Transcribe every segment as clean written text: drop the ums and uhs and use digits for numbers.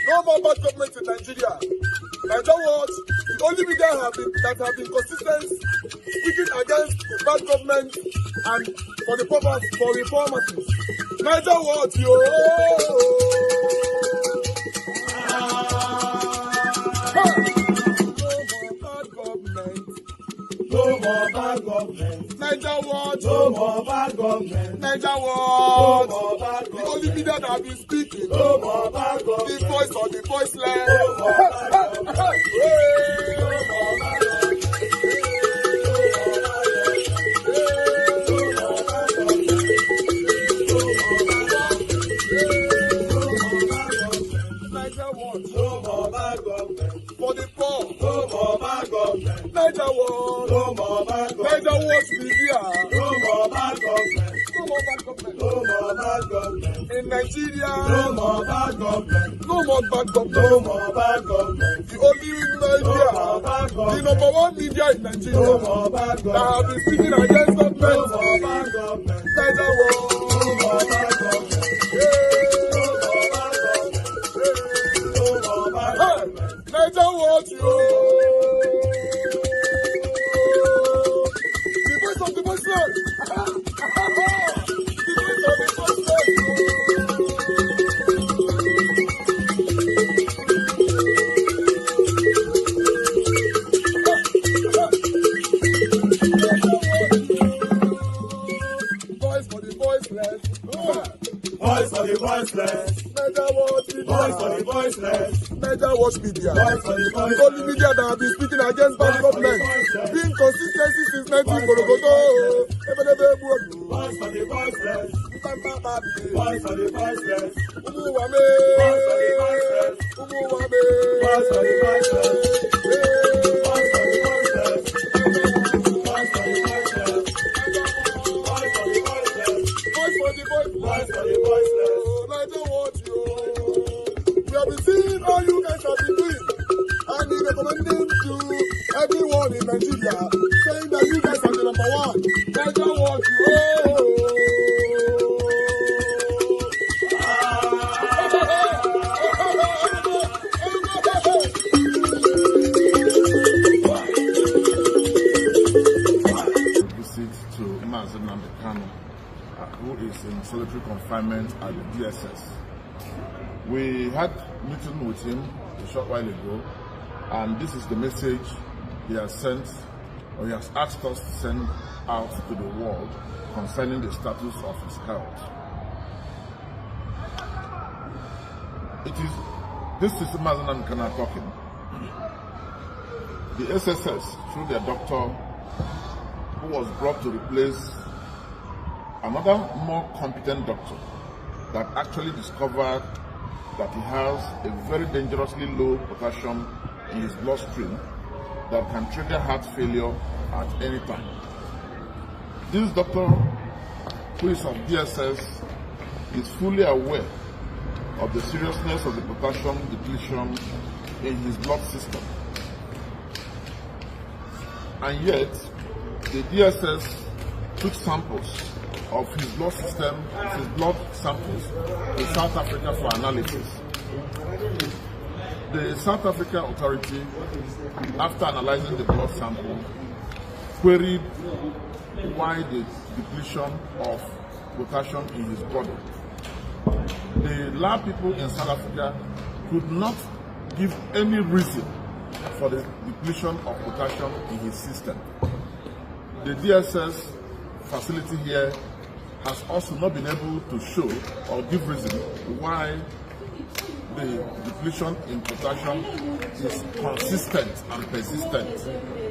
No more bad government in Nigeria. Nigeria what? The only media that have been consistent speaking against the bad government and for the purpose for reformers. Nigeria what? Yo! No more bad government. Nigeria what? No more bad government. Nigeria what? No more bad government. The only media that have been speaking. No more bad government. The voice of the voiceless. No more bad government. No more bad government. Nigeria what? No more bad government. For the poor. No more bad government. Nigeria what? No more bad government. Nigeria what? Media. No more bad government. No more bad government. No more bad government. In Nigeria. No more bad government. No more bad government. No more bad government. The only media. No more bad government. The number one media in Nigeria. No more bad government. That have been speaking against government. No more bad government. Nigeria what? No more bad government. Nigeria what you? The voice of the voiceless. The voice of the voiceless. Voice for the voiceless. Voice for the voiceless. Nigeria what? Voice for the voiceless. Nigeria watch media. The only media that have been speaking against bad government. Being consistency since 1944. Voice for the voiceless. Voice for the voiceless. Umuwame. Voice for the voiceless. Umuwame. Voice for the voiceless. Voice for the voiceless. Voice for the voiceless. Voice for the voiceless. Voice for the voiceless. Voice for the voiceless. Nigeria watch you. We have been seeing all you guys have been doing, and he recommending to everyone in Nigeria, saying that you guys are the number one. Nigeria what you Visit to Nnamdi Kanu, who is in solitary confinement at the DSS. We had a meeting with him a short while ago, and this is the message he has sent, or he has asked us to send out to the world concerning the status of his health. This is Nnamdi Kanu talking. The SSS, through their doctor, who was brought to replace another more competent doctor that actually discovered that he has a very dangerously low potassium in his bloodstream that can trigger heart failure at any time. This doctor, who is of DSS, is fully aware of the seriousness of the potassium depletion in his blood system. And yet, the DSS took samples of his blood system, his blood samples, to South Africa for analysis. The South Africa authority, after analyzing the blood sample, queried why the depletion of potassium in his body. The lab people in South Africa could not give any reason for the depletion of potassium in his system. The DSS facility here has also not been able to show or give reason why the depletion in potassium is consistent and persistent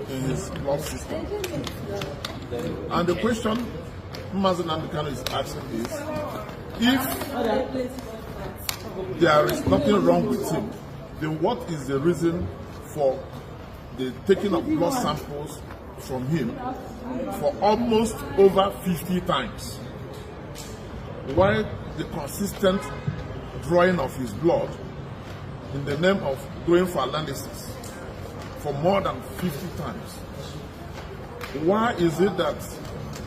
in his blood system. And the question Nnamdi Kanu is asking is, if there is nothing wrong with him, then what is the reason for the taking of blood samples from him for almost over 50 times? Why the consistent drawing of his blood in the name of going for analysis for more than 50 times? Why is it that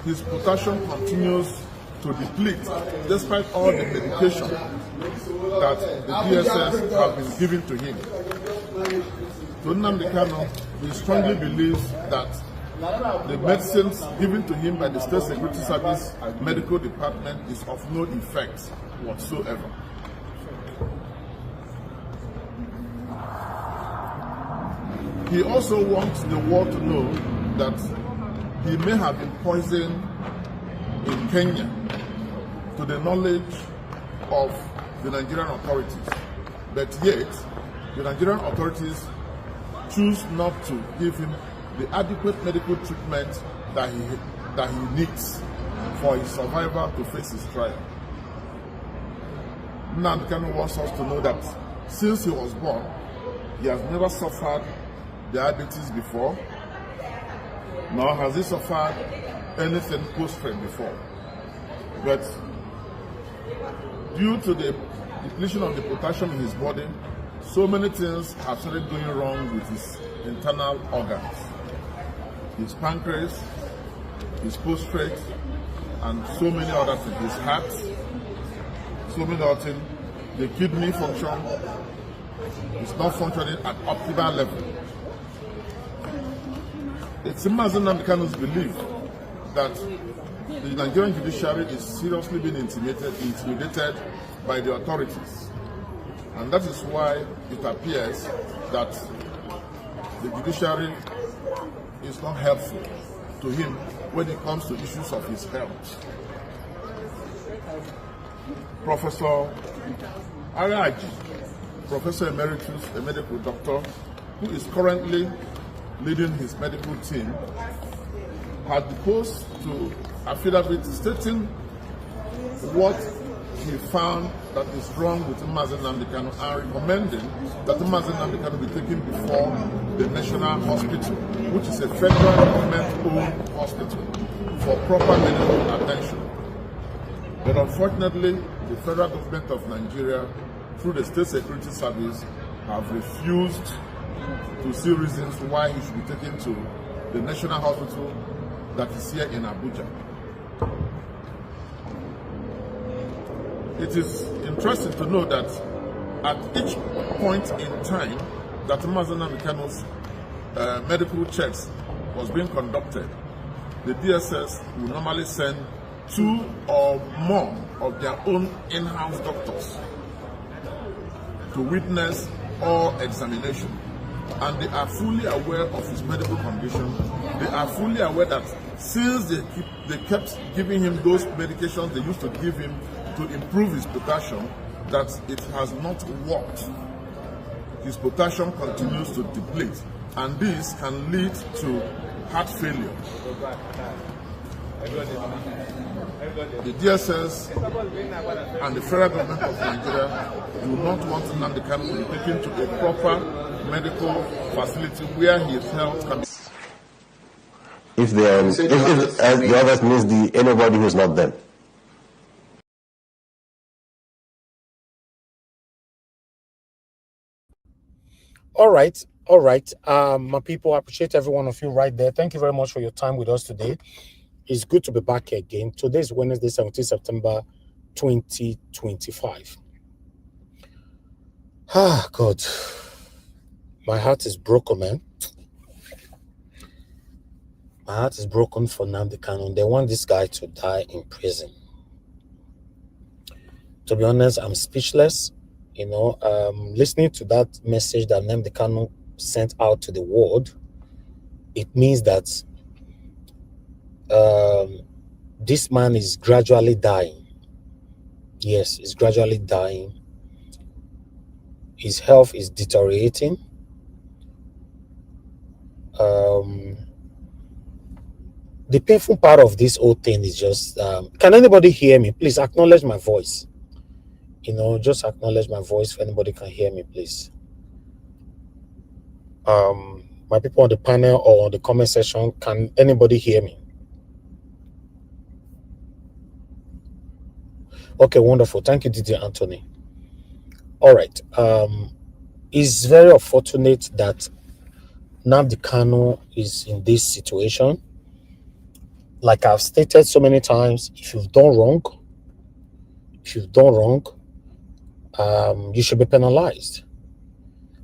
his potassium continues to deplete, despite all the medication that the DSS have been giving to him. To Nnamdi Kanu, we strongly believe that the medicines given to him by the State Security Service medical department is of no effect whatsoever. He also wants the world to know that he may have been poisoned in Kenya to the knowledge of the Nigerian authorities, but yet the Nigerian authorities choose not to give him the adequate medical treatment that he needs for his survival to face his trial. Nnamdi Kanu wants us to know that since he was born, he has never suffered diabetes before, nor has he suffered anything post-frame before. But due to the depletion of the potassium in his body, so many things have started going wrong with his internal organs. His pancreas, his prostate, and so many other things. His heart, so many other things. The kidney function is not functioning at optimal level. It's Nnamdi Kanu's belief that the Nigerian judiciary is seriously being intimidated by the authorities. And that is why it appears that the judiciary is not helpful to him when it comes to issues of his health. Professor Araji, Professor Emeritus, a medical doctor, who is currently leading his medical team, had proposed to affidavit stating what he found that is wrong with Nnamdi Kanu and recommending that Nnamdi Kanu be taken before the National Hospital, which is a federal government-owned hospital, for proper medical attention. But unfortunately, the federal government of Nigeria, through the State Security Service, have refused to see reasons why he should be taken to the National Hospital that is here in Abuja. It is interesting to know that at each point in time that Nnamdi Kanu's medical checks was being conducted, the DSS will normally send 2 or more of their own in-house doctors to witness all examination. And they are fully aware of his medical condition. They are fully aware that since they kept giving him those medications they used to give him to improve his potassium, that it has not worked. His potassium continues to deplete, and this can lead to heart failure. The DSS and the federal government of Nigeria do not want Nnamdi Kanu to be taken to a proper medical facility where his health can be. If the others means anybody who's not them. All right. My people, I appreciate every one of you right there. Thank you very much for your time with us today. It's good to be back here again. Today is Wednesday, 17th September 2025. Ah, God. My heart is broken, man. My heart is broken for Nnamdi Kanu. They want this guy to die in prison. To be honest, I'm speechless. Listening to that message that Nnamdi Kanu sent out to the world, it means that this man is gradually dying. Yes, he's gradually dying. His health is deteriorating. The painful part of this whole thing is just, can anybody hear me? Please acknowledge my voice. Just acknowledge my voice if anybody can hear me, please. My people on the panel or on the comment section, can anybody hear me? Okay, wonderful. Thank you, Didier Anthony. All right. It's very unfortunate that Nnamdi Kanu is in this situation. Like I've stated so many times, if you've done wrong, you should be penalized.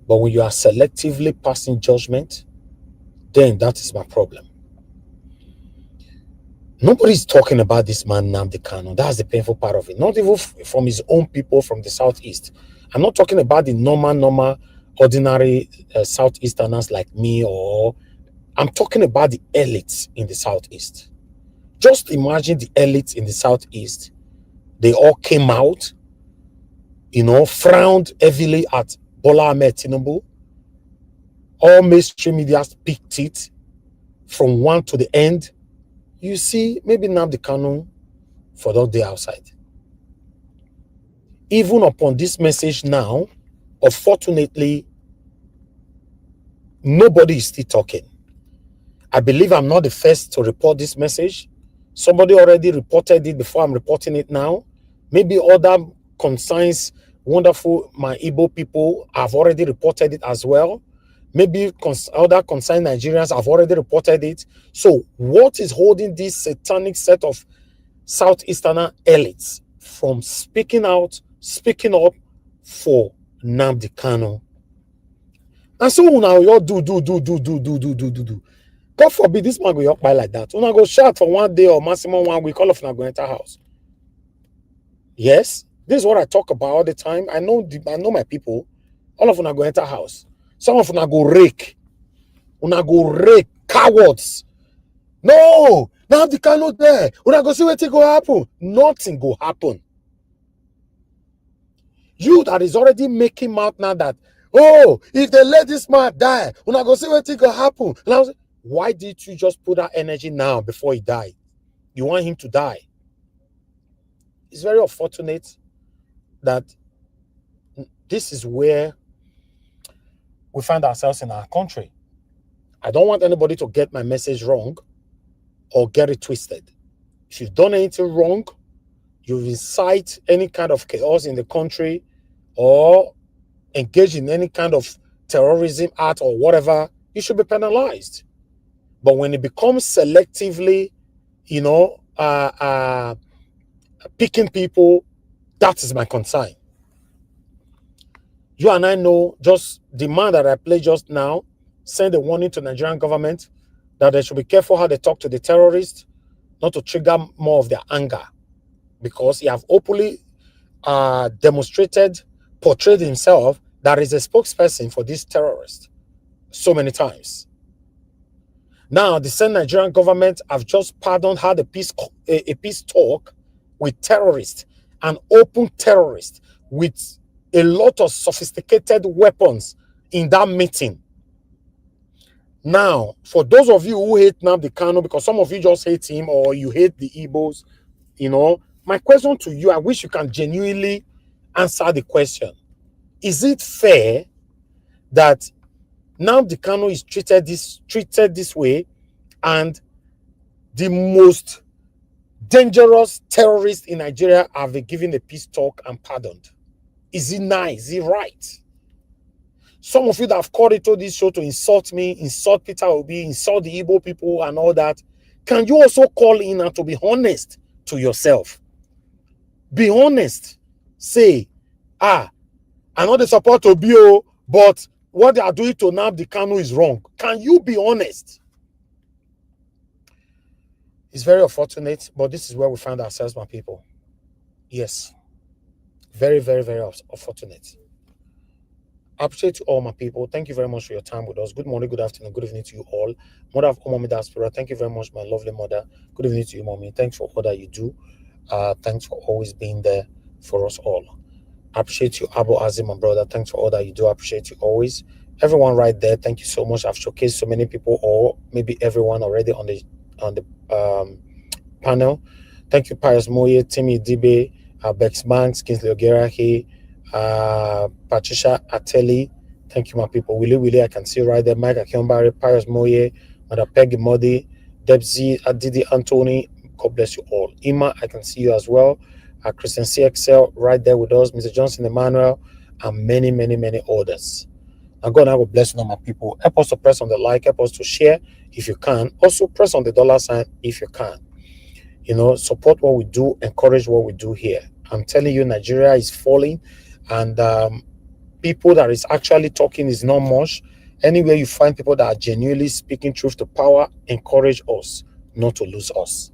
But when you are selectively passing judgment, then that is my problem. Nobody's talking about this man, Nnamdi Kanu. That's the painful part of it. Not even from his own people from the Southeast. I'm not talking about the normal, ordinary Southeasterners like me, or I'm talking about the elites in the Southeast. Just imagine the elites in the Southeast. They all came out, frowned heavily at Bola Ahmed Tinubu. All mainstream media picked it from one to the end. You see, maybe Nnamdi Kanu for that day outside. Even upon this message now, unfortunately, nobody is still talking. I believe I'm not the first to report this message. Somebody already reported it before I'm reporting it now. Maybe other concerns, wonderful, my Igbo people have already reported it as well. Maybe other concerned Nigerians have already reported it. So what is holding this satanic set of Southeasterner elites from speaking out, speaking up for Nnamdi Kanu? And so now you all do. God forbid this man go up by like that. Una go shout for one day or maximum 1 week, all of them go enter house. Yes, this is what I talk about all the time. I know my people. All of them go enter house. Some of them go rake. Una go rake cowards. No, now the cannot there. Una go see what go happen. Nothing go happen. You that is already making mouth now that, oh, if they let this man die, una go see what go happen. Now, why did you just put that energy now before he died? You want him to die. It's very unfortunate that this is where we find ourselves in our country. I don't want anybody to get my message wrong or get it twisted. If you've done anything wrong, you incite any kind of chaos in the country or engage in any kind of terrorism act or whatever, you should be penalized. But when it becomes selectively, picking people, that is my concern. You and I know, just the man that I played just now sent a warning to the Nigerian government that they should be careful how they talk to the terrorists, not to trigger more of their anger, because he have openly portrayed himself that is a spokesperson for this terrorist so many times. Now, the same Nigerian government have just pardoned had a peace talk with terrorists, an open terrorist with a lot of sophisticated weapons in that meeting. Now, for those of you who hate Nnamdi Kanu, because some of you just hate him or you hate the Igbos, my question to you, I wish you can genuinely answer the question. Is it fair that Nnamdi Kanu is treated this way, and the most dangerous terrorists in Nigeria have been given a peace talk and pardoned? Is it nice? Is it right? Some of you that have called into this show to insult me, insult Peter Obi, insult the Igbo people and all that, can you also call in and to be honest to yourself? Be honest. Say, I know they support Obi, but what they are doing to Nnamdi Kanu is wrong. Can you be honest? It's very unfortunate, but this is where we find ourselves, my people. Yes. Very, very, very unfortunate. I appreciate you all, my people. Thank you very much for your time with us. Good morning, good afternoon, good evening to you all. Mother of Mommy Diaspora, thank you very much, my lovely mother. Good evening to you, Mommy. Thanks for all that you do. Thanks for always being there for us all. I appreciate you, Abu Azim, my brother. Thanks for all that you do. I appreciate you always. Everyone right there, thank you so much. I've showcased so many people, or maybe everyone already on the panel. Thank you, Pius Moye, Timmy Dibe, Bex Banks, Kingsley Ogerahi, Patricia Ateli. Thank you, my people. Willie, I can see you right there. Mike Akionbari, Pius Moye, Mother Peggy Modi, Debzi, Adidi Anthony. God bless you all. Ima, I can see you as well. Christian CXL right there with us, Mr. Johnson Emmanuel, and many, many, many others. And God, I will bless all my people. Help us to press on the like, help us to share if you can. Also, press on the dollar sign if you can. Support what we do, encourage what we do here. I'm telling you, Nigeria is falling, and people that is actually talking is not much. Anywhere you find people that are genuinely speaking truth to power, encourage us not to lose us.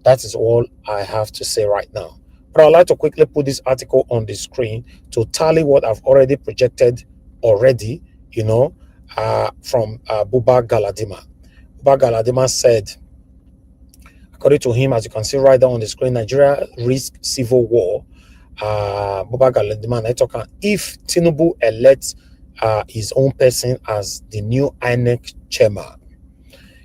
That is all I have to say right now. But I'd like to quickly put this article on the screen to tally what I've already projected already, from Buba Galadima. Buba Galadima said, according to him, as you can see right there on the screen, Nigeria risks civil war. Buba Galadima, I talk if Tinubu elects his own person as the new INEC chairman.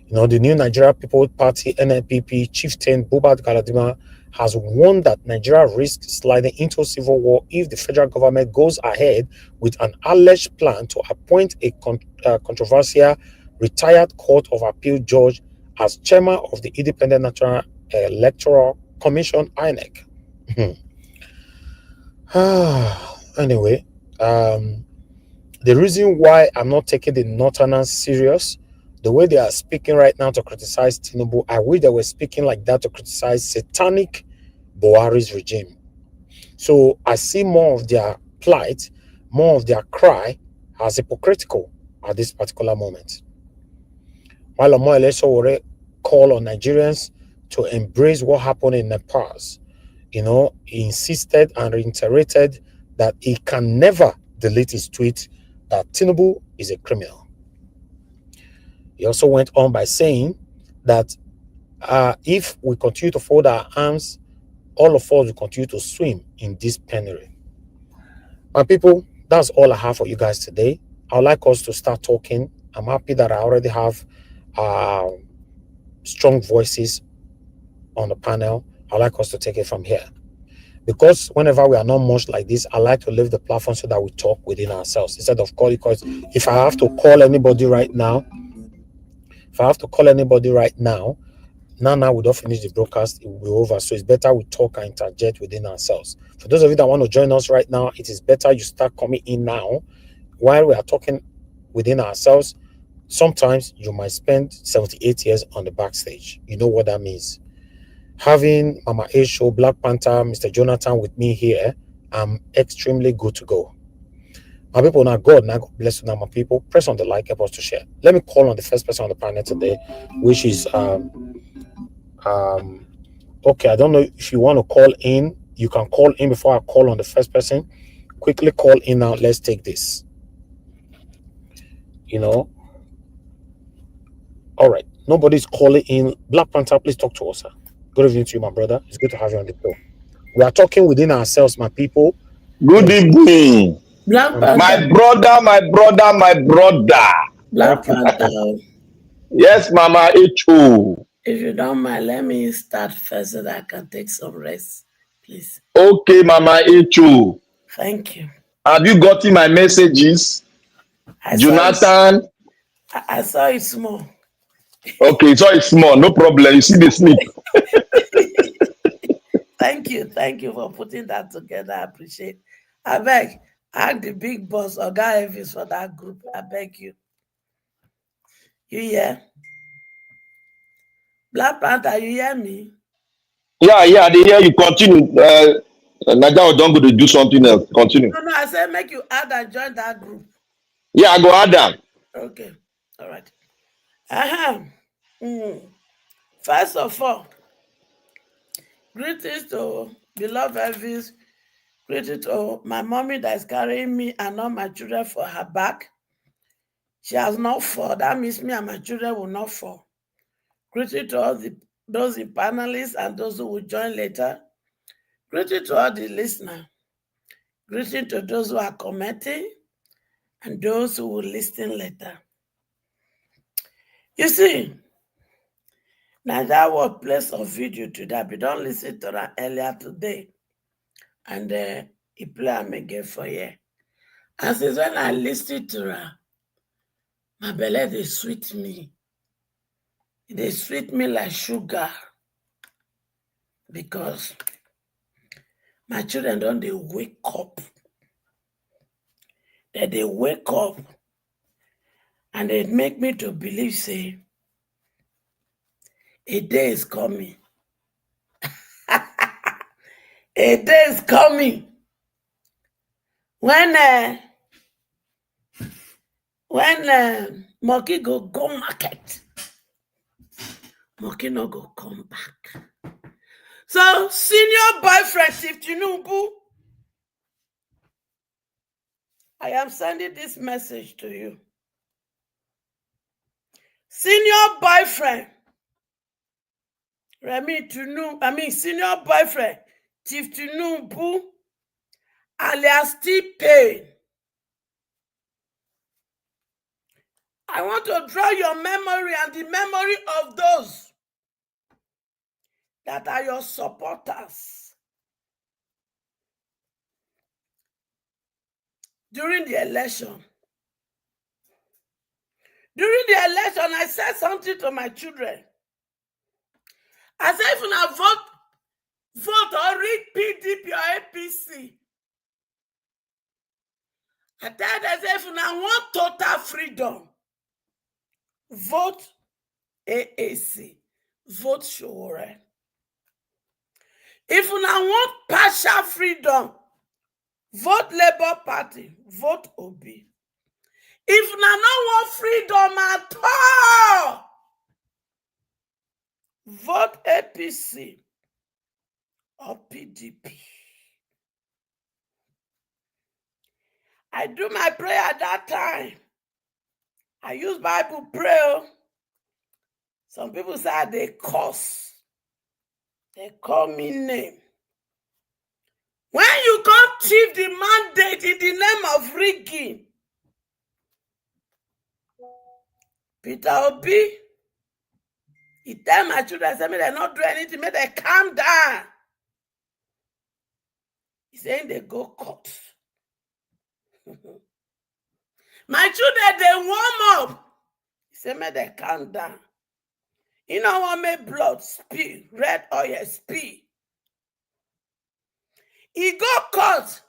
The new Nigeria People Party NNPP chieftain Buba Galadima has warned that Nigeria risks sliding into civil war if the federal government goes ahead with an alleged plan to appoint a controversial retired Court of Appeal judge as chairman of the Independent National Electoral Commission INEC. Anyway, the reason why I'm not taking the Northerners serious, the way they are speaking right now to criticize Tinubu, I wish they were speaking like that to criticize satanic Buhari's regime. So I see more of their plight, more of their cry as hypocritical at this particular moment. While Omoyele Sowore called on Nigerians to embrace what happened in Nepal, he insisted and reiterated that he can never delete his tweet that Tinubu is a criminal. He also went on by saying that if we continue to fold our arms, all of us will continue to swim in this penury. My people, that's all I have for you guys today. I would like us to start talking. I'm happy that I already have strong voices on the panel. I'd like us to take it from here. Because whenever we are not much like this, I like to leave the platform so that we talk within ourselves instead of calling. Because if I have to call anybody right now, now we don't finish the broadcast, it will be over. So it's better we talk and interject within ourselves. For those of you that want to join us right now, it is better you start coming in now while we are talking within ourselves. Sometimes you might spend 78 years on the backstage. You know what that means. Having Mama A Show, Black Panther, Mr. Jonathan with me here, I'm extremely good to go. My people, now God bless you now, my people. Press on the like, help us to share. Let me call on the first person on the panel today, which is okay, I don't know if you want to call in. You can call in before I call on the first person. Quickly call in now. Let's take this. All right. Nobody's calling in. Black Panther, please talk to us, sir. Good evening to you, my brother. It's good to have you on the show. We are talking within ourselves, my people. Good evening. Black Panther. My brother. Black Panther. Yes, Mama H.O. If you don't mind, let me start first so that I can take some rest, please. Okay, Mama H.O. Thank you. Have you gotten my messages? Jonathan? I saw it small. Okay, so it's small. No problem. You see the sleep. Thank you for putting that together. I appreciate. I beg, ask the big boss or guy Elvis for that group. I beg you. You hear? Black Panther, you hear me? Yeah, they hear you. Continue. Naja don't go to do something else. Continue. No, I said make you add and join that group. Yeah, I go add them. Okay, all right. First of all, greetings to beloved Elvis. Greetings to my mommy that is carrying me and all my children for her back. She has not fall. That means me and my children will not fall. Greetings to all those in panelists and those who will join later. Greetings to all the listeners. Greetings to those who are commenting and those who will listen later. You see, now that was placed on video today. We don't listen to that earlier today. And he play me again for you. And since when I listened to her, my belly, they sweet me. They sweet me like sugar. Because my children don't they wake up. They wake up And it make me to believe, say, a day is coming. A day is coming when monkey go market, monkey no go come back. So, senior boyfriend Chief Tinubu, I am sending this message to you. Senior boyfriend, senior boyfriend Chief Tinubu, alias T-Pain. I want to draw your memory and the memory of those that are your supporters during the election. During the election, I said something to my children. I said, if you not vote or read PDP or APC, I said, if you not want total freedom, vote AAC, vote Sowore. If you not want partial freedom, vote Labour Party, vote Obi. If you not want freedom at all, vote APC or PDP. I do my prayer at that time. I use Bible prayer. Some people say they curse. They call me name. When you come chief the mandate in the name of rigging, Peter Obi, he tell my children, say, may they not do anything, may they calm down. He's saying they go court. My children, they warm up. He said, may they calm down. You know what made blood spill, red oil spill. He go court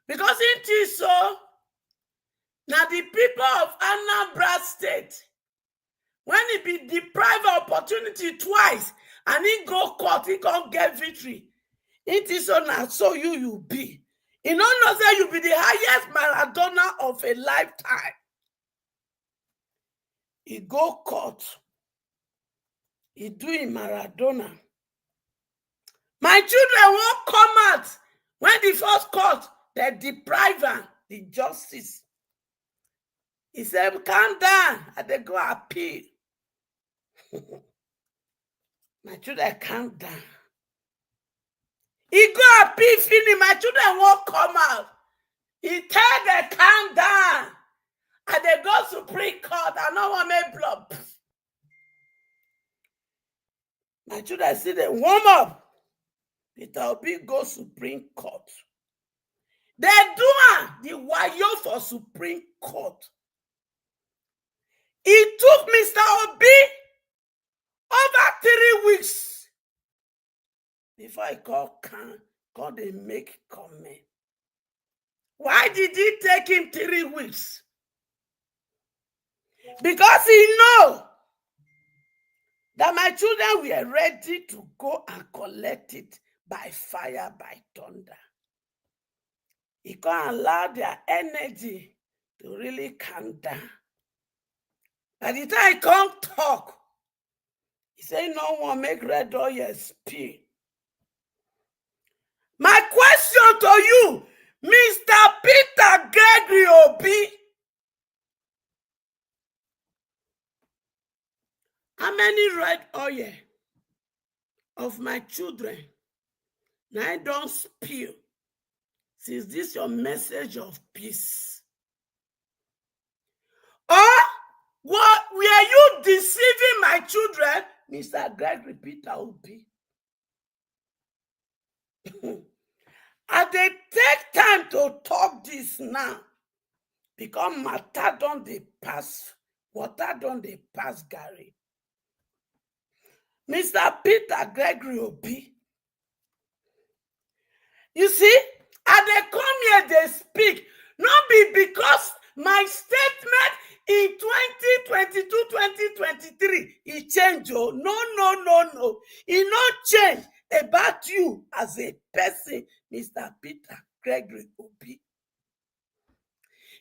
because it is so. Now the people of Anambra State, when he be deprived of opportunity twice, and he go court, he can't get victory. It is so now, so you be. You know, say you be the highest Maradona of a lifetime. He go court. He doing Maradona. My children won't come out when the first court, they deprive them the justice. He said, calm down, and they go appeal. My children, calm down. He go appeal, finish. My children won't come out. He tell them, calm down. And they go Supreme Court, and no one make blood. My children see them warm up. Peter Obi go Supreme Court. They do the wayo for Supreme Court. It took Mr. Obi over 3 weeks before I called they make comment. Why did it take him 3 weeks? Because he know that my children were ready to go and collect it by fire, by thunder. He can't allow their energy to really calm down. By the time he can't talk, he say no one make red oil spill. My question to you, Mr. Peter Gregory Obi, how many red oil of my children now I don't spill since this your message of peace? Or what were you deceiving my children, Mr. Gregory Peter Obi? And they take time to talk this now because matter don't they pass, water don't they pass Gary. Mr. Peter Gregory Obi, you see, and they come here, they speak, not be because my statement in 2022, 2023, it changed. Oh, no. It not change about you as a person, Mr. Peter Gregory Obi.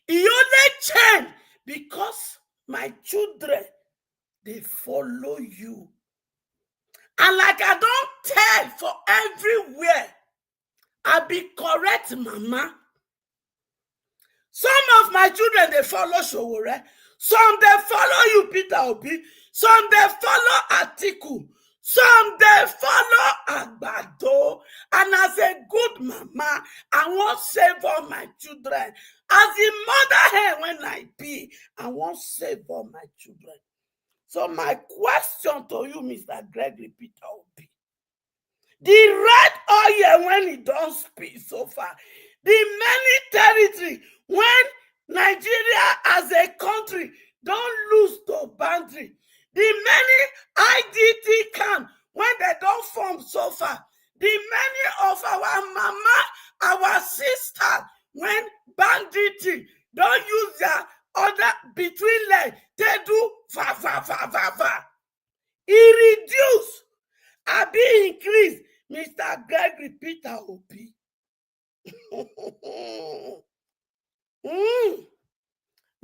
It only change because my children, they follow you. And like I don't tell for everywhere, I be correct, mama. Some of my children, they follow Sowore. Some, they follow you, Peter Obi. Some, they follow Atiku. Some, they follow Agbado. And as a good mama, I want to save all my children. As the mother here when I be, I want to save all my children. So my question to you, Mr. Gregory Peter Obi, the red oil when it don't speak so far, the many territory when Nigeria as a country don't lose the boundary, the many IDT camp when they don't form so far, the many of our mama, our sister, when banditry don't use their other between legs, they do va. It reduce, I be increased, Mr. Gregory Peter Obi.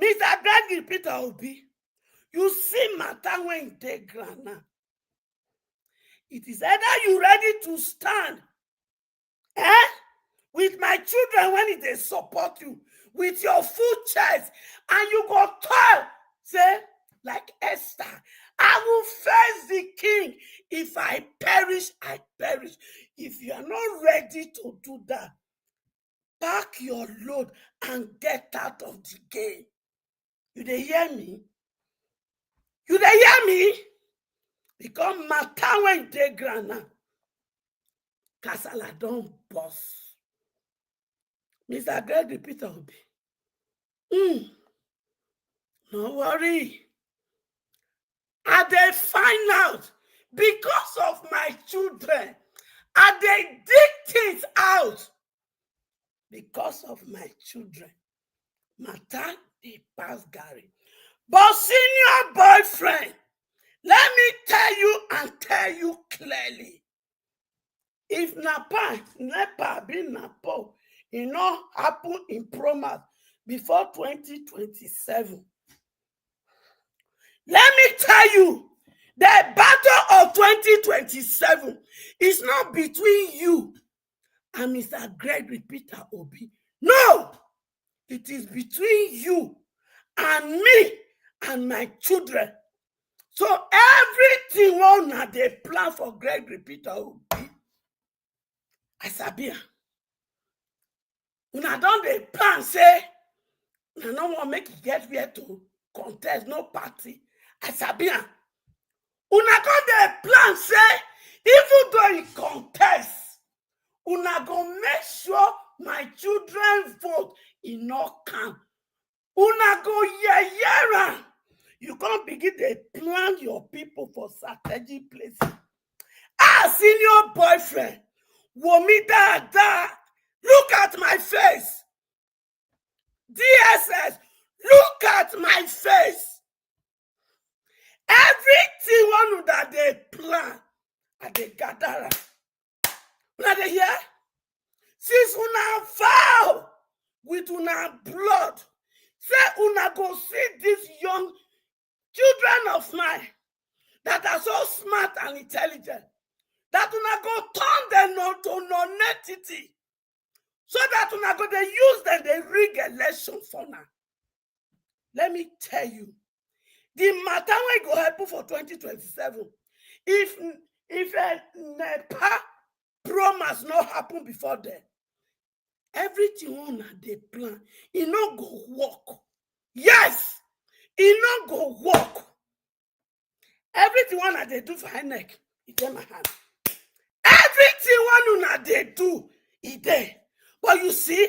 Mr. Gregory Peter Obi, you see matter when you take ground now. It is either you ready to stand with my children when they support you with your full chest, and you go tell, say, like Esther, I will face the king. If I perish, I perish. If you are not ready to do that, pack your load and get out of the game. You dey hear me? You dey hear me? Because matter when you dey ground now, kasala don burst. Mr. Gregory Peter Obi, no worry. I dey find out because of my children. I dey dig things out because of my children. Matter dey pass Gary. But senior boyfriend, let me tell you clearly. If Nepal be Nepal, it not happen in Promas before 2027. Let me tell you, the battle of 2027 is not between you and Mr. Gregory Peter Obi. No, it is between you and me and my children. So everything one na they plan for Gregory Peter Obi, I sabi. Una don dey plan say, una no want make it get where to contest, no party. I sabi. Una come dey plan say, even though he contest, una go make sure my children vote in no count. Una go hear. You can't begin to plan your people for strategic places. Senior boyfriend, womi da. Look at my face. DSS, look at my face. Everything one that they plan, and they gather. Now they hear? Since una vow with una blood, say una go see these young children of mine that are so smart and intelligent, that una go turn them to non-entity, so that una go they use them, they rig election for now. Let me tell you, the matter will go happen for 2027. If Nepal promise not happen before then, everything on they plan, it not go work. Yes, it not go work. Everything one they do for her neck, it's in my hand. Everything one they do, it there. But you see,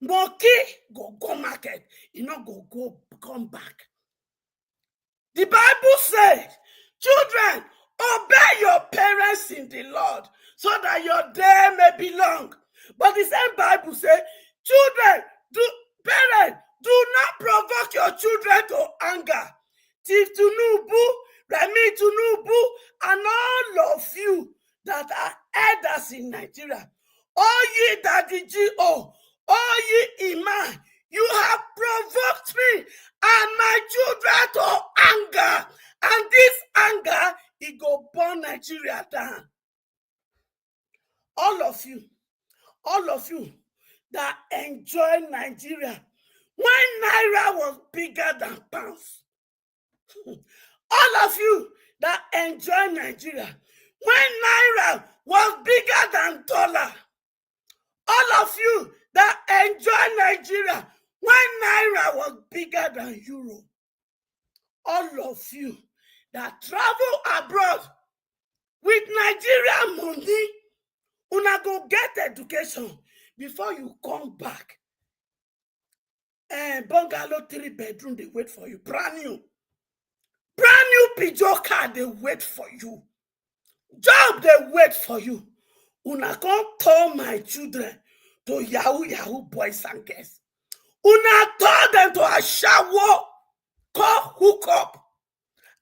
monkey go market, it not go come back. The Bible says, children, obey your parents in the Lord, so that your day may be long. But the same Bible says, children, parents, do not provoke your children to anger. Chief Tinubu, Remi Tinubu, and all of you that are elders in Nigeria, all ye Daddy G.O., all ye Iman, you have provoked me and my children to anger, and this anger, it go burn Nigeria down. All of you that enjoy Nigeria when Naira was bigger than pounds. All of you that enjoy Nigeria when Naira was bigger than dollar. All of you that enjoy Nigeria when Naira was bigger than euro. All of you that travel abroad with Nigerian money, una go get education before you come back. Bungalow 3-bedroom, they wait for you. Brand new Peugeot car, they wait for you. Job, they wait for you. Una come turn my children to Yahoo boys and girls. Una turn them to a shower, call hook up.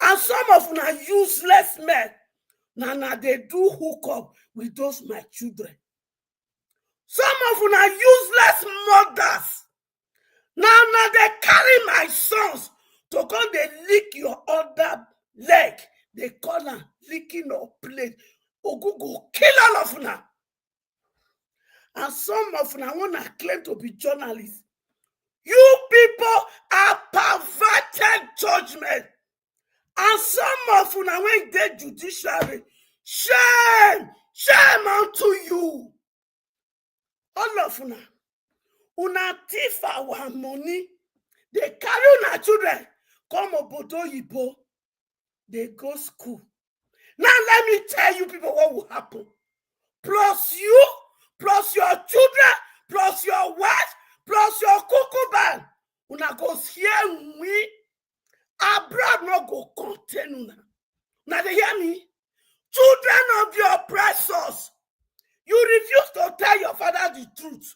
And some of una useless men, now they do hook up with those my children. Some of una useless mothers, now they carry my sons to come they lick your other leg. They call them licking your plate. Ogugo kill all of una. And some of una wanna claim to be journalists. You people are perverted judgment. And some of una when they judiciary, shame unto you. All of una thief our money. They carry una children come obodo yibo. They go school. Now let me tell you people what will happen. Plus you, plus your children, plus your wife, plus your cuckoo band. Una go hear me. Abroad no go contain una. Now they hear me? Children of your oppressors, you refuse to tell your father the truth.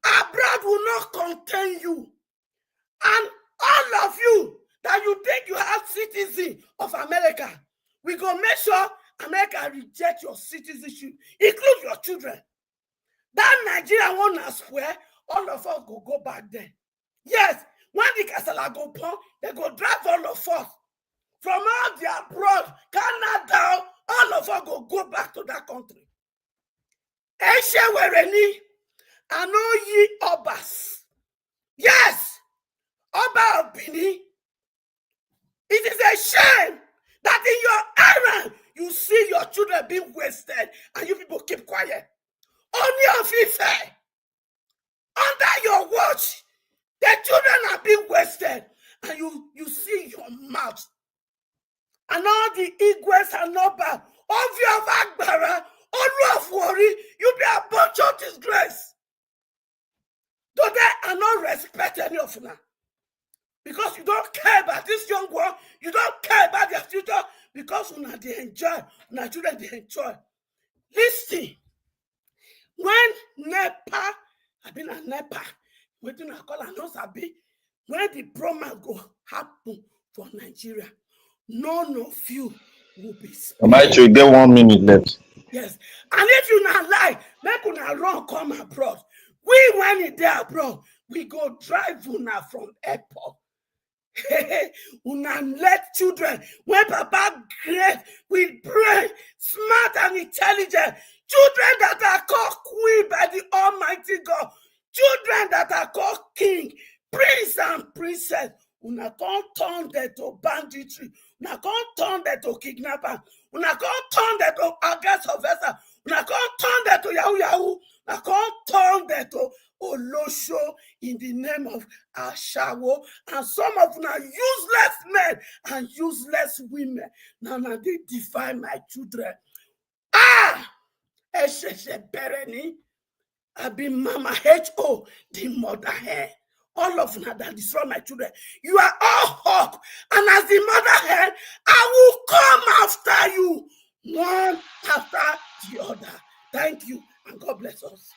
Abroad will not contain you. And all of you that you think you have citizen of America, we go make sure America reject your citizenship, include your children. That Nigerian one as well, all of us go back there. Yes, when the Kasala go pon, they go drive all of us from all the abroad, Canada, all of us go back to that country. Eshe wereni, I know ye obas. Yes, Oba of Bini. It is a shame that in your errand you see your children being wasted and you people keep quiet. Only of Ife, under your watch, the children are being wasted and you see your mouth. And all the Igwes and Oba, of your Agbara, all of worry, you be a bunch of disgrace. Though they are not respect any of them. Because you don't care about this young one, you don't care about their future, because una they enjoy, una children they enjoy. Listen, when Nepal, I've been at Nepal, waiting I call and not Sabi, when the program go happen for Nigeria, none of you will be spared. Might you get 1 minute left? Yes, and if you not lie, make una run come abroad. We when it there abroad, we go drive una from airport. Una let children when Papa great with brain, smart and intelligent, children that are called queen by the Almighty God, children that are called king, prince and princess. Una can't turn them to banditry, una can't turn them to kidnapper, una can't turn them to aggress of vessel, una can't turn them to yahoo, una can't turn them to Olosho in the name of Ashawo, and some of them are useless men and useless women. Now they define my children. Esheshe Bereni, I be Mama H.O., the mother hen. All of them that destroy my children. You are all hawk, and as the mother hen, I will come after you, one after the other. Thank you, and God bless us.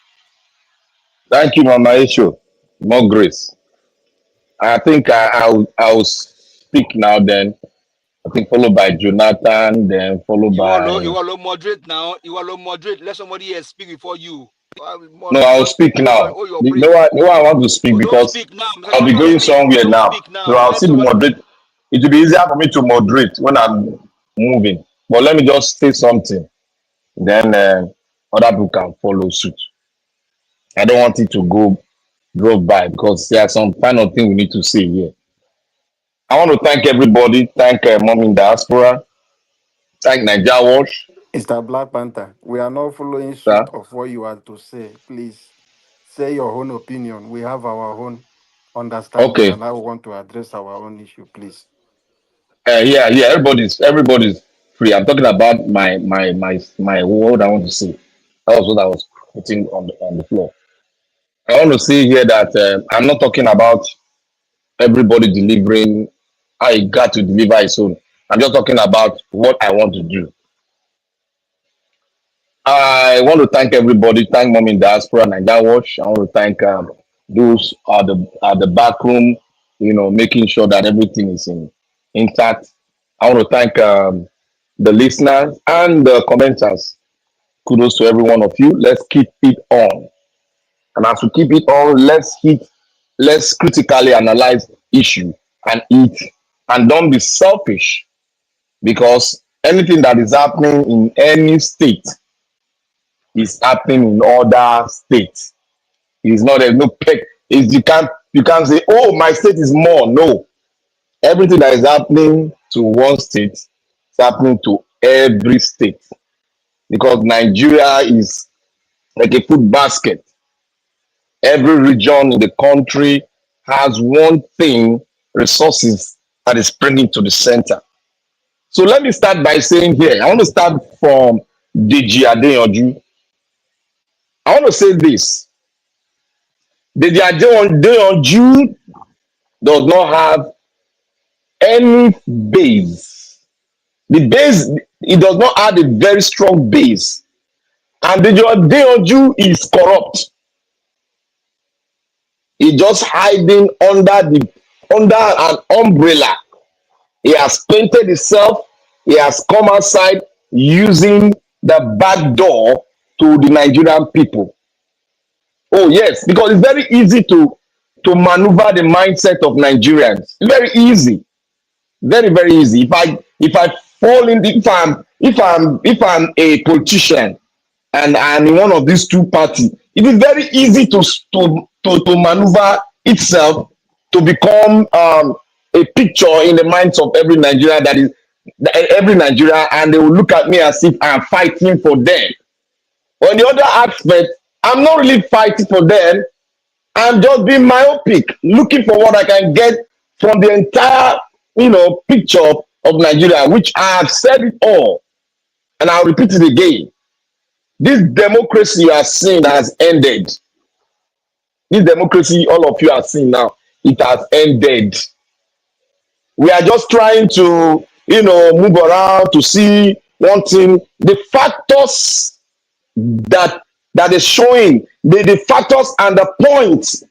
Thank you, Mama Isho. More grace. I think I'll speak now, then I think followed by Jonathan, then followed by. You are low moderate now. You are low moderate. Let somebody else speak before you. No, I'll Just speak now. hold your No, breath. no, I want to speak Oh, don't because speak now. I'll be going somewhere Don't now. speak So now. I'll Let still somebody. moderate. It will be easier for me to moderate when I'm moving. But let me just say something. Then other people can follow suit. I don't want it to go by because there are some final thing we need to say here. I want to thank everybody. Thank Mom in Diaspora. Thank Nigeria Watch. Mr. Black Panther, we are not following Sir. suit of what you are to say. Please say your own opinion. We have our own understanding Okay. and I want to address our own issue, please. Yeah. Everybody's free. I'm talking about my word. I want to say. That was what I was putting on the floor. I want to say here that I'm not talking about everybody delivering. I got to deliver his own. I'm just talking about what I want to do. I want to thank everybody. Thank Mom in Diaspora, Nigeria Watch. I want to thank those at the back room, making sure that everything is intact. I want to thank the listeners and the commenters. Kudos to every one of you. Let's keep it on. And as we keep it on, let's critically analyze issue and eat. And don't be selfish because anything that is happening in any state is happening in other states. It is not there's no peg. You can't say, oh, my state is more. No. Everything that is happening to one state is happening to every state. Because Nigeria is like a food basket. Every region in the country has one thing, resources that is bringing to the center. So let me start by saying here, I want to start from Deji Adeyanju. I want to say this. Deji Adeyanju does not have any base. The base, it does not have a very strong base. And Deji Adeyanju is corrupt. He's just hiding under an umbrella. He has painted himself. He has come outside using the back door to the Nigerian people. Oh yes, because it's very easy to maneuver the mindset of Nigerians. It's very easy, very easy. If I fall in, if I'm a politician and I'm in one of these two parties, it is very easy to maneuver itself to become a picture in the minds of every Nigerian every Nigerian, and they will look at me as if I'm fighting for them. On the other aspect, I'm not really fighting for them. I'm just being myopic, looking for what I can get from the entire, picture of Nigeria, which I have said it all, and I'll repeat it again. This democracy you are seeing has ended. This democracy all of you are seeing now, it has ended. We are just trying to, move around to see one thing. The factors that is showing, the factors and the points,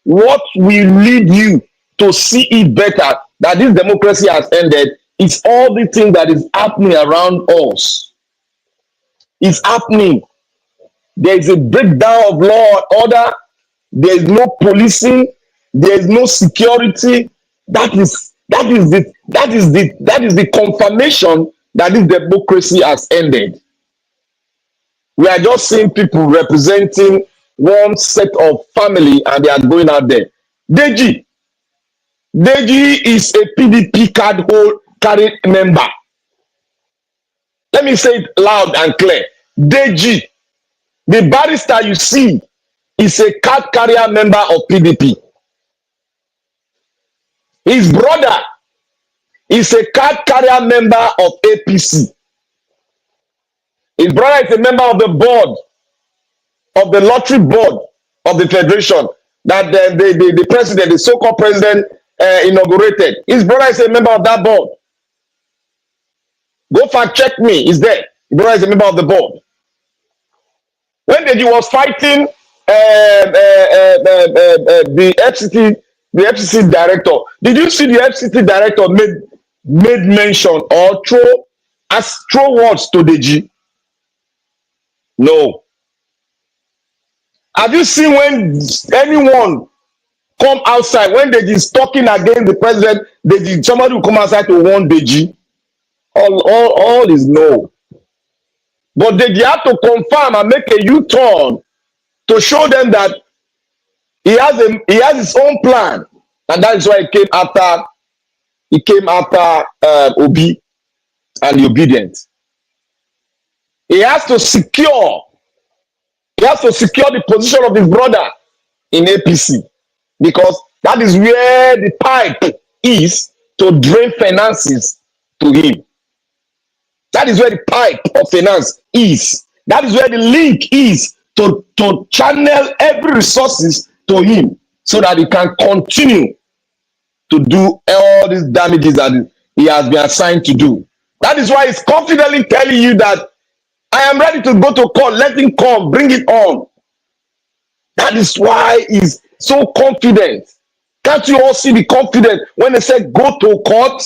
what will lead you to see it better that this democracy has ended. It's all the thing that is happening around us. It's happening. There is a breakdown of law and order. There is no policing. There is no security. That is the confirmation that this democracy has ended. We are just seeing people representing one set of family and they are going out there. Deji is a PDP carrying member. Let me say it loud and clear. Deji, the barrister you see, is a card carrier member of PDP. His brother is a card carrier member of APC. His brother is a member of the board, of the lottery board of the federation that the president, the so-called president, inaugurated. His brother is a member of that board. Go fact check me. He's there. His brother is a member of the board. When Deji was fighting the FCT the FCC director. Did you see the FCC director made mention or throw words to Deji? No. Have you seen when anyone come outside when Deji is talking against the president? Somebody will come outside to warn Deji. All is no. But Deji have to confirm and make a U-turn to show them that he has his own plan, and that is why he came after Obi and the obedient. He has to secure the position of his brother in APC, because that is where the pipe is to drain finances to him. That is where the pipe of finance is. That is where the link is to channel every resources to him, so that he can continue to do all these damages that he has been assigned to do. That is why he's confidently telling you that I am ready to go to court. Let him come, bring it on. That is why he's so confident. Can't you all see the confidence when they say go to court?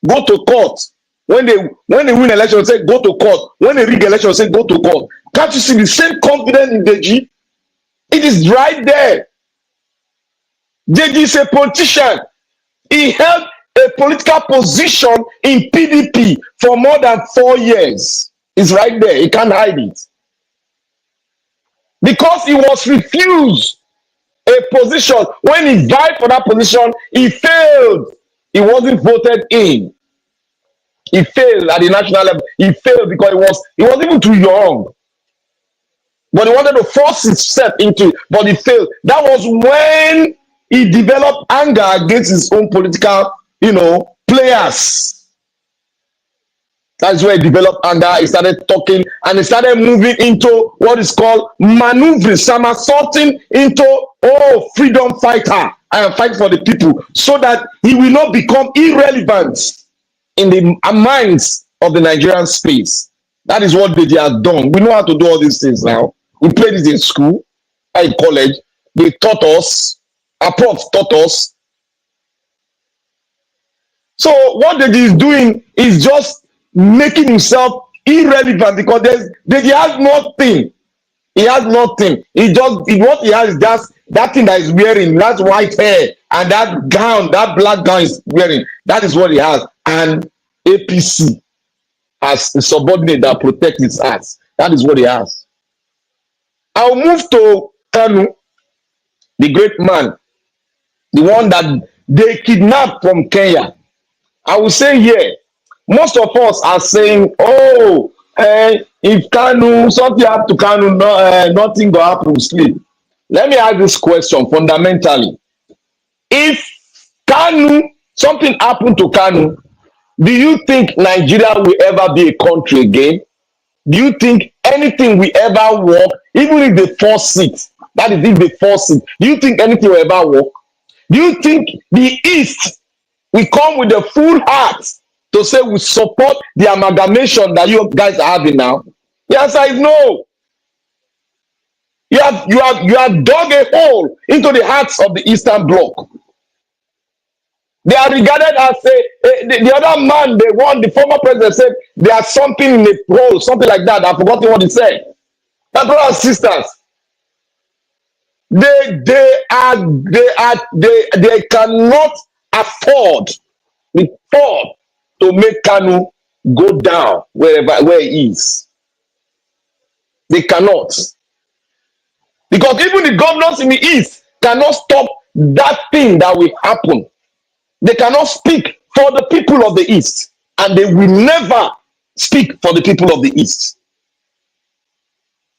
Go to court. When they win election, they say go to court. When they rig election, they say go to court. Can't you see the same confidence in Deji? It is right there. Deji is a politician. He held a political position in PDP for more than 4 years. It's right there. He can't hide it. Because he was refused a position. When he died for that position, he failed. He wasn't voted in. He failed at the national level. He failed because he was even too young. But he wanted to force himself into it, but he failed. That was when he developed anger against his own political, players. That's where he developed anger. He started talking and he started moving into what is called maneuvering, somersaulting into, freedom fighter. I am fighting for the people, so that he will not become irrelevant in the minds of the Nigerian space. That is what they have done. We know how to do all these things now. We played it in school, in college. They taught us. Our profs taught us. So what Deji is doing is just making himself irrelevant, because Deji has nothing. He has nothing. What he has is just that thing that he's wearing, that white hair, and that gown, that black gown he's wearing. That is what he has. And APC as a subordinate that protects his ass. That is what he has. I'll move to Kanu, the great man, the one that they kidnapped from Kenya. I will say here, most of us are saying, if Kanu, something happened to Kanu, nothing will happen, sleep. Let me ask this question fundamentally. If Kanu, something happened to Kanu, do you think Nigeria will ever be a country again? Do you think anything will ever work, even if they force it? That is, if they force it, do you think anything will ever work? Do you think the East will come with a full heart to say we support the amalgamation that you guys are having now? The answer is no. You have dug a hole into the hearts of the Eastern Bloc. They are regarded as the other man, the former president said there's something in the hole, something like that. I've forgotten what he said. My brothers and sisters, they cannot afford to make Kanu go down where he is. They cannot. Because even the governors in the East cannot stop that thing that will happen. They cannot speak for the people of the East, and they will never speak for the people of the East.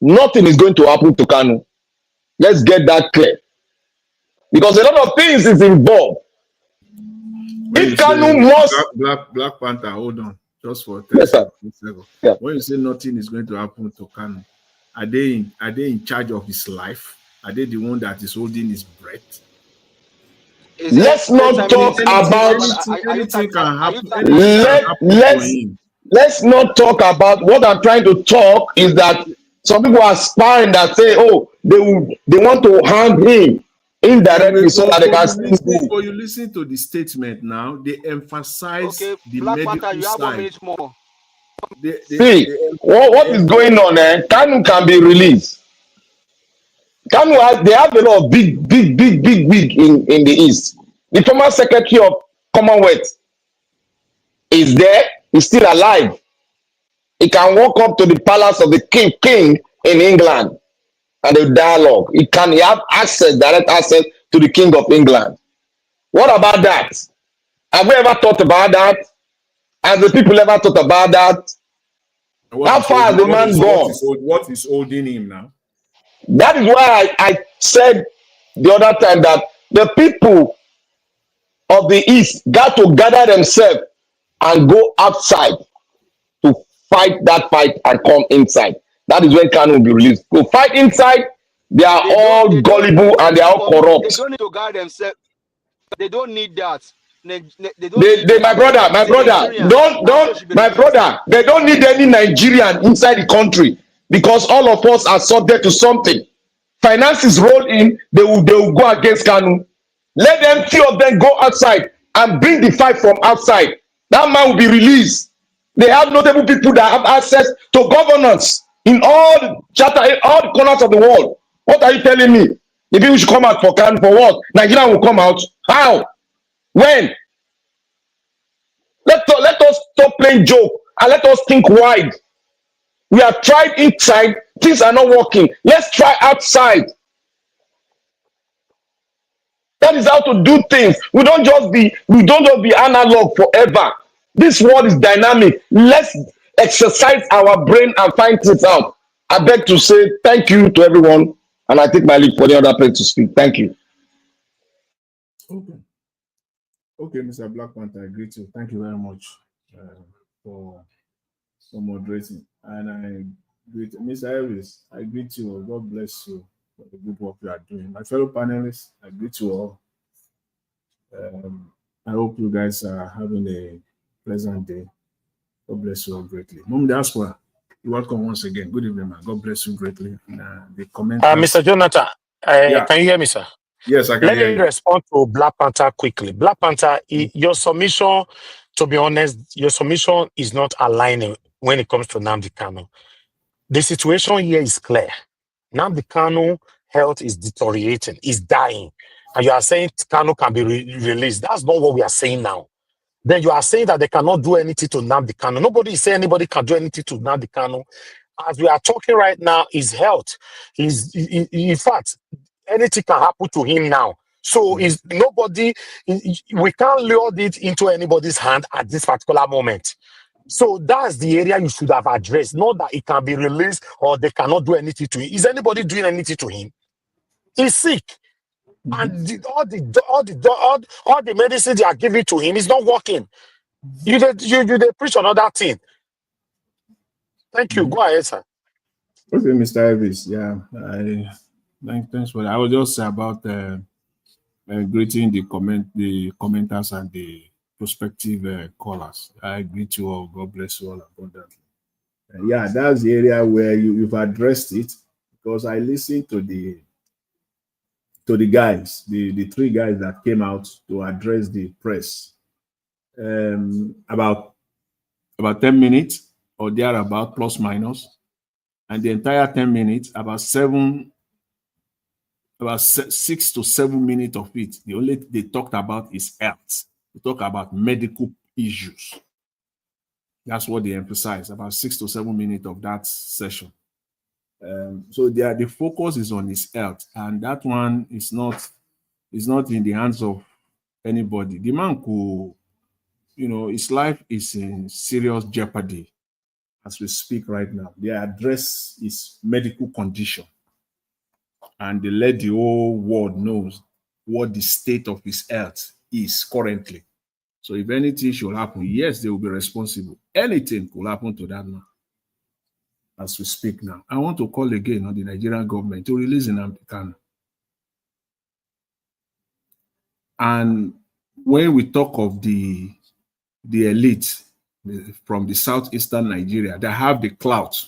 Nothing is going to happen to Kanu. Let's get that clear. Because a lot of things is involved. If Kanu must... Black Panther, hold on. Just for 10 seconds. Yeah. When you say nothing is going to happen to Kanu, are they in charge of his life? Are they the one that is holding his breath? Let's not talk about anything can happen. Let's not talk about what I'm trying to talk is that some people are spying that say, they want to hang him. indirectly so that they can still do. But you listen to the statement now, they emphasize the Black medical Panther, you have 1 side. minute more. See, what is going on? Kanu can be released. Kanu they have a lot of big wig in the East. The former Secretary of Commonwealth is there. He's still alive. He can walk up to the palace of the king in England and the dialogue. He have access, direct access to the King of England. What about that? Have we ever thought about that? Has the people ever thought about that? How far has the man gone? What is holding him now? That is why I said the other time that the people of the East got to gather themselves and go outside to fight that fight and come inside. That is when Kanu will be released. To fight inside, they are all gullible and they are all corrupt. They don't need to guard themselves. They don't need that. My brother, they don't need any Nigerian inside the country because all of us are subject to something. Finances roll in, they will go against Kanu. Let them, few of them, go outside and bring the fight from outside. That man will be released. They have notable people that have access to governance in all the corners of the world. What are you telling me? The people should come out for Kanu for what? Nigeria will come out. How? When? Let us stop playing joke and let us think wide. We have tried inside, things are not working. Let's try outside. That is how to do things. We don't just be analog forever. This world is dynamic. Let's exercise our brain and find things out. I beg to say thank you to everyone, and I take my leave for the other person to speak. Thank you. Okay, Mr. Black Panther, I greet you. Thank you very much for moderating. And I greet Mr. Elvis. I greet you. God bless you for the good work you are doing. My fellow panelists, I greet you all. I hope you guys are having a pleasant day. God bless you all greatly. Mom Diaspora, you're welcome once again. Good evening, man. God bless you greatly. The comment. Mr. Jonathan, can you hear me, sir? Yes, I can hear you. Let me respond to Black Panther quickly. Black Panther, your submission, to be honest, your submission is not aligning when it comes to Nnamdi Kanu. The situation here is clear. Nnamdi Kanu health is deteriorating, is dying. And you are saying Kanu can be released. That's not what we are saying now. Then you are saying that they cannot do anything to Nnamdi Kanu. Nobody is saying anybody can do anything to Nnamdi Kanu. As we are talking right now, his health is, in fact, anything can happen to him now. So is nobody, we can't lure it into anybody's hand at this particular moment. So that's the area you should have addressed. Not that it can be released or they cannot do anything to him. Is anybody doing anything to him? He's sick. And all the medicine they are giving to him is not working. You preach another thing. Thank you. Go ahead, sir. Okay, Mr. Elvis. Yeah, thanks for that. I was just say about greeting the commenters and the prospective callers. I greet you all. God bless you all abundantly. Yeah, that's the area where you've addressed it, because I listened to the guys, the three guys that came out to address the press. About 10 minutes or thereabout, plus minus, and the entire 10 minutes, about 6 to 7 minutes of it, they talked about is health. They talk about medical issues. That's what they emphasize, about 6 to 7 minutes of that session. So the focus is on his health, and that one is not in the hands of anybody. The man could, his life is in serious jeopardy as we speak right now. They address his medical condition, and they let the whole world knows what the state of his health is currently. So if anything should happen, yes, they will be responsible. Anything could happen to that man as we speak now. I want to call again on the Nigerian government to release Nnamdi Kanu. And when we talk of the elite from the southeastern Nigeria that have the clout,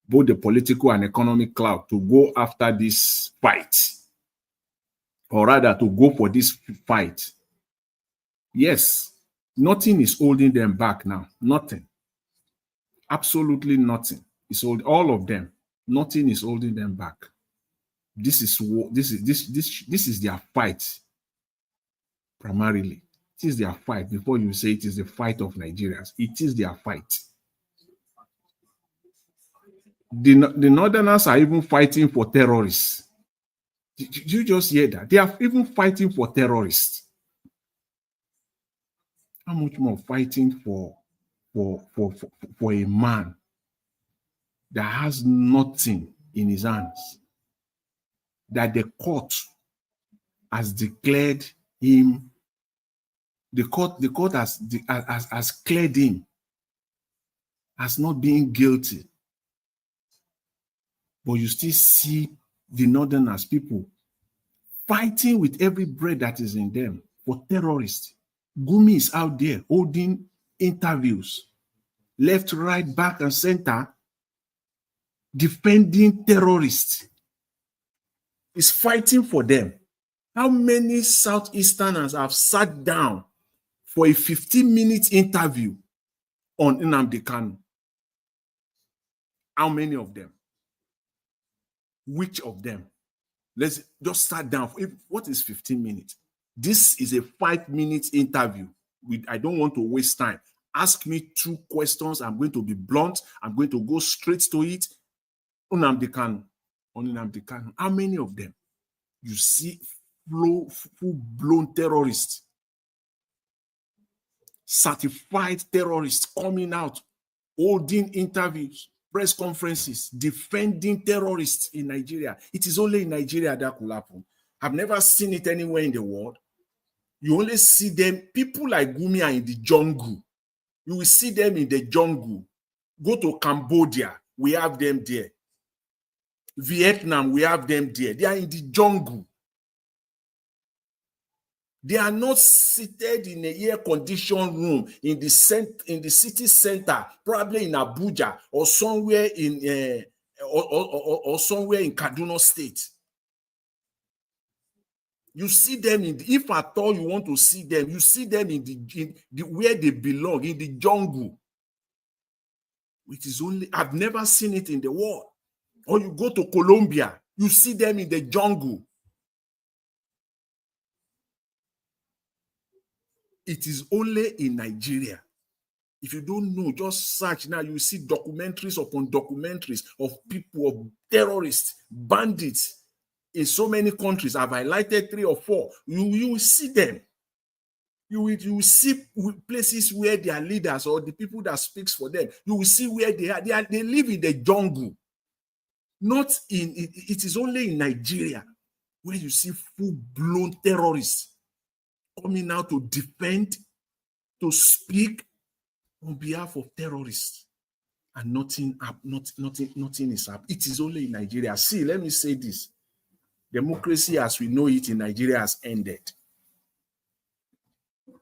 both the political and economic clout, to go after this fight, or rather to go for this fight. Yes, nothing is holding them back now. Nothing. Absolutely nothing. It's all of them. Nothing is holding them back. This is their fight primarily. It is their fight. Before you say it is the fight of Nigerians, it is their fight. The Northerners are even fighting for terrorists. Did you just hear that? They are even fighting for terrorists. How much more fighting for a man that has nothing in his hands, that the court has declared him, the court has cleared him as not being guilty. But you still see the Northerners people fighting with every breath that is in them for terrorists. Gumi is out there holding interviews, left, right, back, and center, defending terrorists. He's fighting for them. How many Southeasterners have sat down for a 15-minute interview on Nnamdi Kanu? How many of them? Which of them? Let's just start down. What is 15 minutes? This is a 5-minute interview. I don't want to waste time. Ask me 2 questions. I'm going to be blunt. I'm going to go straight to it. Nnamdi Kanu. On Nnamdi Kanu. How many of them? You see full-blown terrorists, certified terrorists coming out, holding interviews, press conferences, defending terrorists in Nigeria. It is only in Nigeria that could happen. I've never seen it anywhere in the world. You only see them, people like Gumi are in the jungle. You will see them in the jungle. Go to Cambodia, we have them there. Vietnam, we have them there. They are in the jungle. They are not seated in a air-conditioned room in the city center, probably in Abuja or somewhere in or somewhere in Kaduna State. You see them if at all you want to see them, you see them in the where they belong, in the jungle. It is only, I've never seen it in the world. Or you go to Colombia, you see them in the jungle. It is only in Nigeria. If you don't know, just search now. You see documentaries upon documentaries of people, of terrorists, bandits in so many countries. I've highlighted 3 or 4. You will see them. You will see places where their leaders or the people that speaks for them. You will see where they are. They live in the jungle. Not in it is only in Nigeria where you see full-blown terrorists coming out to defend, to speak on behalf of terrorists, and nothing is happening. It is only in Nigeria. See, let me say this: democracy, as we know it in Nigeria, has ended.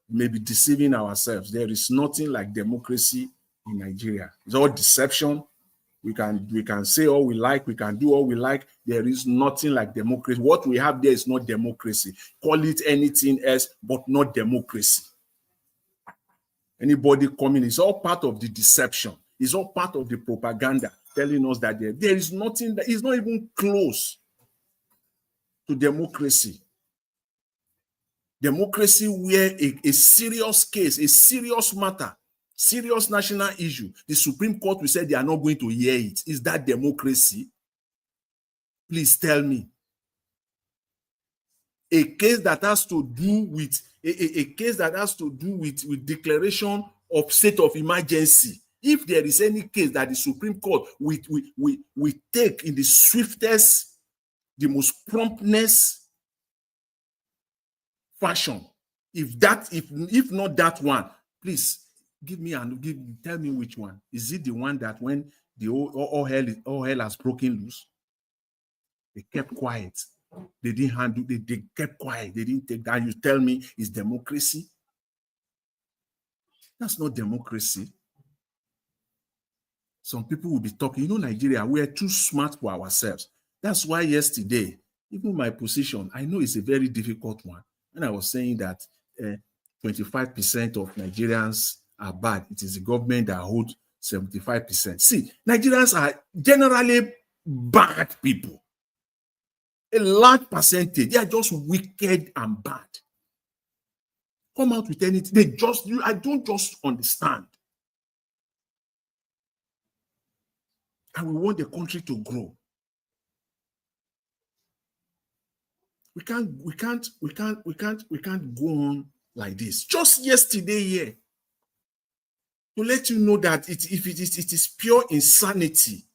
Maybe deceiving ourselves. There is nothing like democracy in Nigeria. It's all deception. We can say all we like, we can do all we like. There is nothing like democracy. What we have there is not democracy. Call it anything else, but not democracy. Anybody coming, it's all part of the deception. It's all part of the propaganda telling us that there is nothing that is not even close to democracy. Democracy where a serious case, a serious matter, serious national issue, the Supreme Court will say they are not going to hear it. Is that democracy? Please tell me. A case that has to do with with declaration of state of emergency. If there is any case that the Supreme Court we take in the swiftest, the most promptness fashion, if not that one, please tell me which one. Is it the one that when the all hell has broken loose, they kept quiet? They didn't handle it. They kept quiet. They didn't take that. You tell me it's democracy? That's not democracy. Some people will be talking. Nigeria, we are too smart for ourselves. That's why yesterday even my position, I know it's a very difficult one. And I was saying that 25% of Nigerians are bad. It is the government that holds 75%. See, Nigerians are generally bad people. A large percentage, they are just wicked and bad. Come out with anything. I don't just understand. And we want the country to grow. We can't go on like this. Just yesterday here, to let you know that it is pure insanity.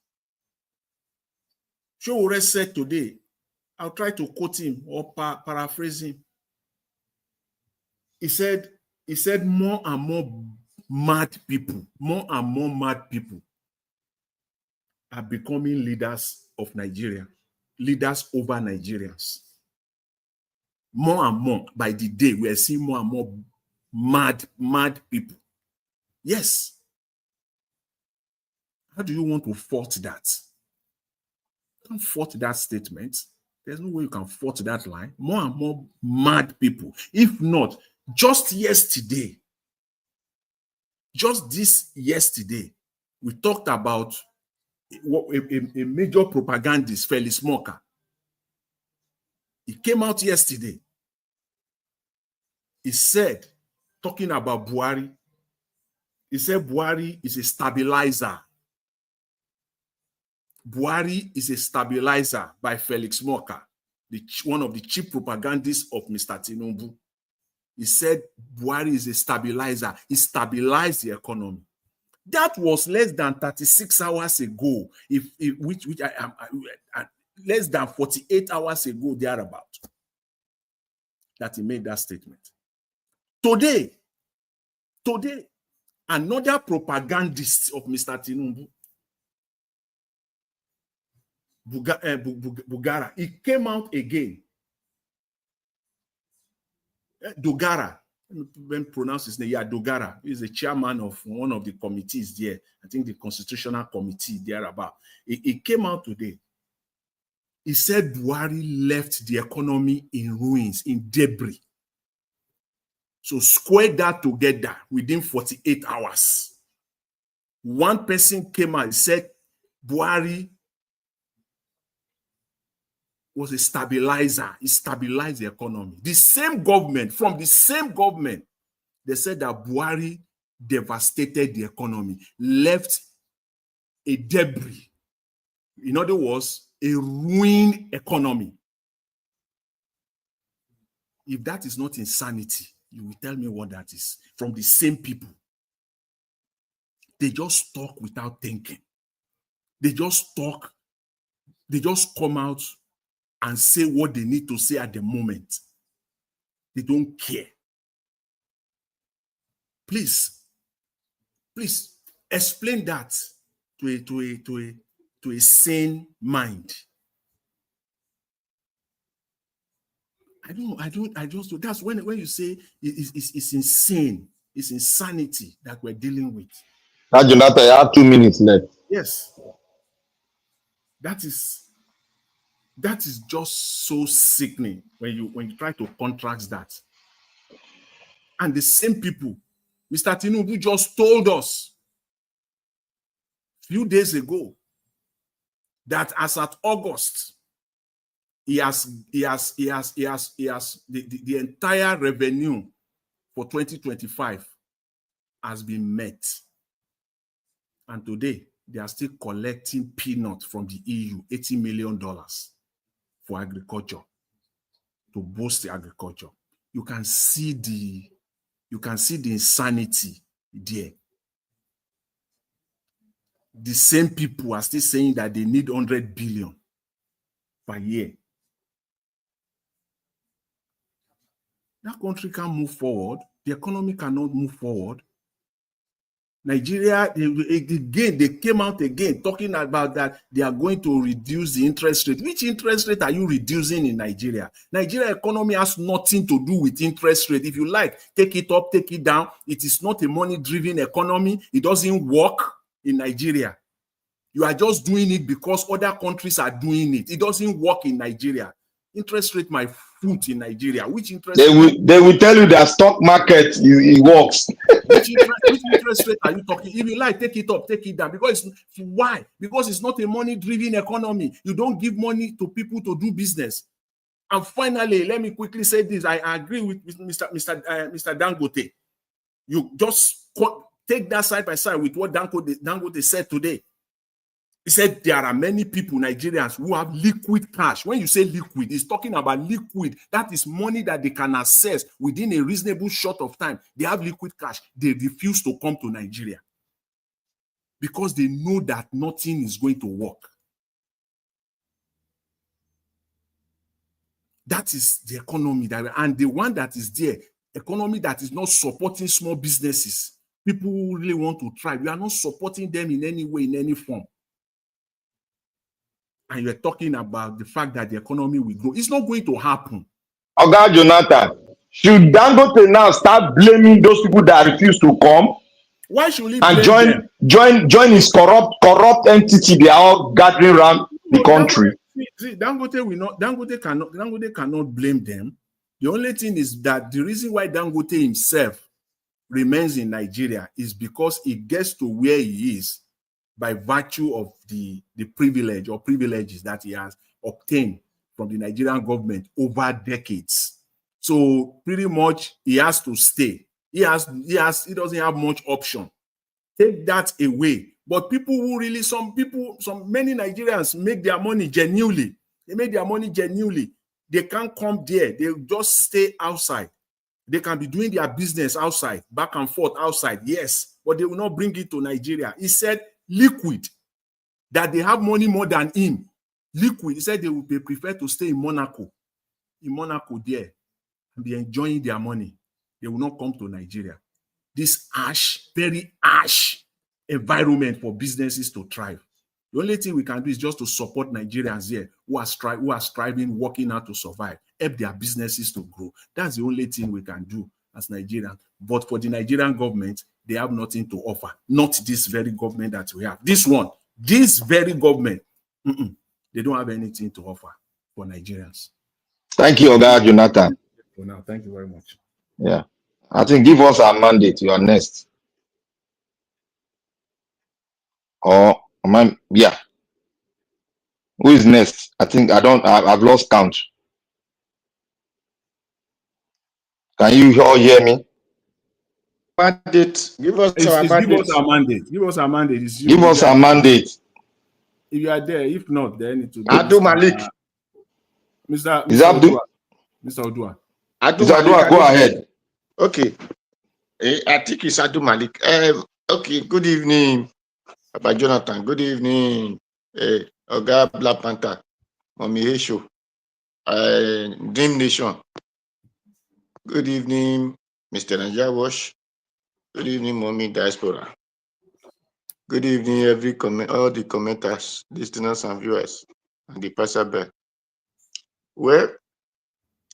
Sowore said today, I'll try to quote him or paraphrase him. He said more and more mad people are becoming leaders of Nigeria, leaders over Nigerians. More and more, by the day, we are seeing more and more mad people. Yes. How do you want to fault that? You can't fault that statement. There's no way you can fault that line. More and more mad people. If not, just this yesterday, we talked about a major propagandist, Felix Moka. He came out yesterday. He said, talking about Buhari, he said Buhari is a stabilizer. Buhari is a stabilizer by Felix Moka, one of the chief propagandists of Mr. Tinubu. He said Buhari is a stabilizer. He stabilized the economy. That was less than 36 hours ago, less than 48 hours ago, thereabout, that he made that statement. Today, another propagandist of Mr. Tinubu, Bugara, he came out again. Dogara, when pronounced his name, yeah, Dogara, he's the chairman of one of the committees there. I think the Constitutional Committee thereabout. He came out today. He said Buhari left the economy in ruins, in debris. So square that together within 48 hours. One person came out and said Buhari was a stabilizer. He stabilized the economy. The same government, from the same government, they said that Buhari devastated the economy, left a debris. In other words, a ruined economy. If that is not insanity, you will tell me what that is. From the same people. They just talk without thinking. They just talk. They just come out and say what they need to say at the moment. They don't care. Please explain that to a sane mind. I just that's when you say it's insane, it's insanity that we're dealing with. Jonathan, you have 2 minutes left. Yes. That is just so sickening when you try to contrast that. And the same people, Mr. Tinubu just told us a few days ago that as at August, he has the entire revenue for 2025 has been met. And today, they are still collecting peanuts from the EU, $80 million for agriculture, to boost the agriculture. You can see the insanity there. The same people are still saying that they need 100 billion per year. That country can't move forward. The economy cannot move forward. Nigeria, they came out again talking about that they are going to reduce the interest rate. Which interest rate are you reducing in Nigeria? Nigeria economy has nothing to do with interest rate. If you like, take it up, take it down. It is not a money-driven economy. It doesn't work in Nigeria. You are just doing it because other countries are doing it. It doesn't work in Nigeria. Interest rate my foot in Nigeria. Which interest They rate? will tell you that stock market it works. Which interest rate are you talking? If you like, take it up, take it down. Because why? Because it's not a money-driven economy. You don't give money to people to do business. And finally, let me quickly say this. I agree with Mr. Dangote. You just take that side by side with what Dangote said today. He said there are many people, Nigerians, who have liquid cash. When you say liquid, he's talking about liquid. That is money that they can access within a reasonable short of time. They have liquid cash. They refuse to come to Nigeria because they know that nothing is going to work. That is the economy and the one that is there, economy that is not supporting small businesses. People who really want to try, we are not supporting them in any way, in any form. And you're talking about the fact that the economy will grow. It's not going to happen. Oga Jonathan, should Dangote now start blaming those people that refuse to come? Why should he and blame them? join his corrupt entity they are all gathering around the country? Dangote cannot blame them. The only thing is that the reason why Dangote himself remains in Nigeria is because he gets to where he is by virtue of the privilege or privileges that he has obtained from the Nigerian government over decades. So pretty much he has to stay. He doesn't have much option. Take that away. But people who really, many Nigerians make their money genuinely. They make their money genuinely. They can't come there. They just stay outside. They can be doing their business outside, back and forth outside, yes, but they will not bring it to Nigeria. He said liquid, that they have money more than him. Liquid, he said they would prefer to stay in Monaco there, and be enjoying their money. They will not come to Nigeria. This very harsh environment for businesses to thrive. The only thing we can do is just to support Nigerians here who are striving, working hard to survive, help their businesses to grow. That's the only thing we can do as Nigerians. But for the Nigerian government, they have nothing to offer. Not this very government that we have. This very government, they don't have anything to offer for Nigerians. Thank you, Oga Jonathan. For now, thank you very much. Yeah, I think give us our mandate. You are next. Yeah. Who is next? I think I've lost count. Can you all hear me? Mandate. Give us our mandate. Give us our mandate. Give us our mandate. Give us our mandate. If you are there, if not, then it will be Abdul Malik. Mr. Abdul? Mr. Odua. Mr. Odua, go ahead. Okay. I think it's Abdul Malik. Okay, good evening, Papa Jonathan. Good evening, Oga Black Panther, Mommy Esho, Dream Nation. Good evening, Mr. Nigeria Wash. Good evening, Mommy Diaspora. Good evening, all the commenters, listeners, and viewers, and the passer bell. Well,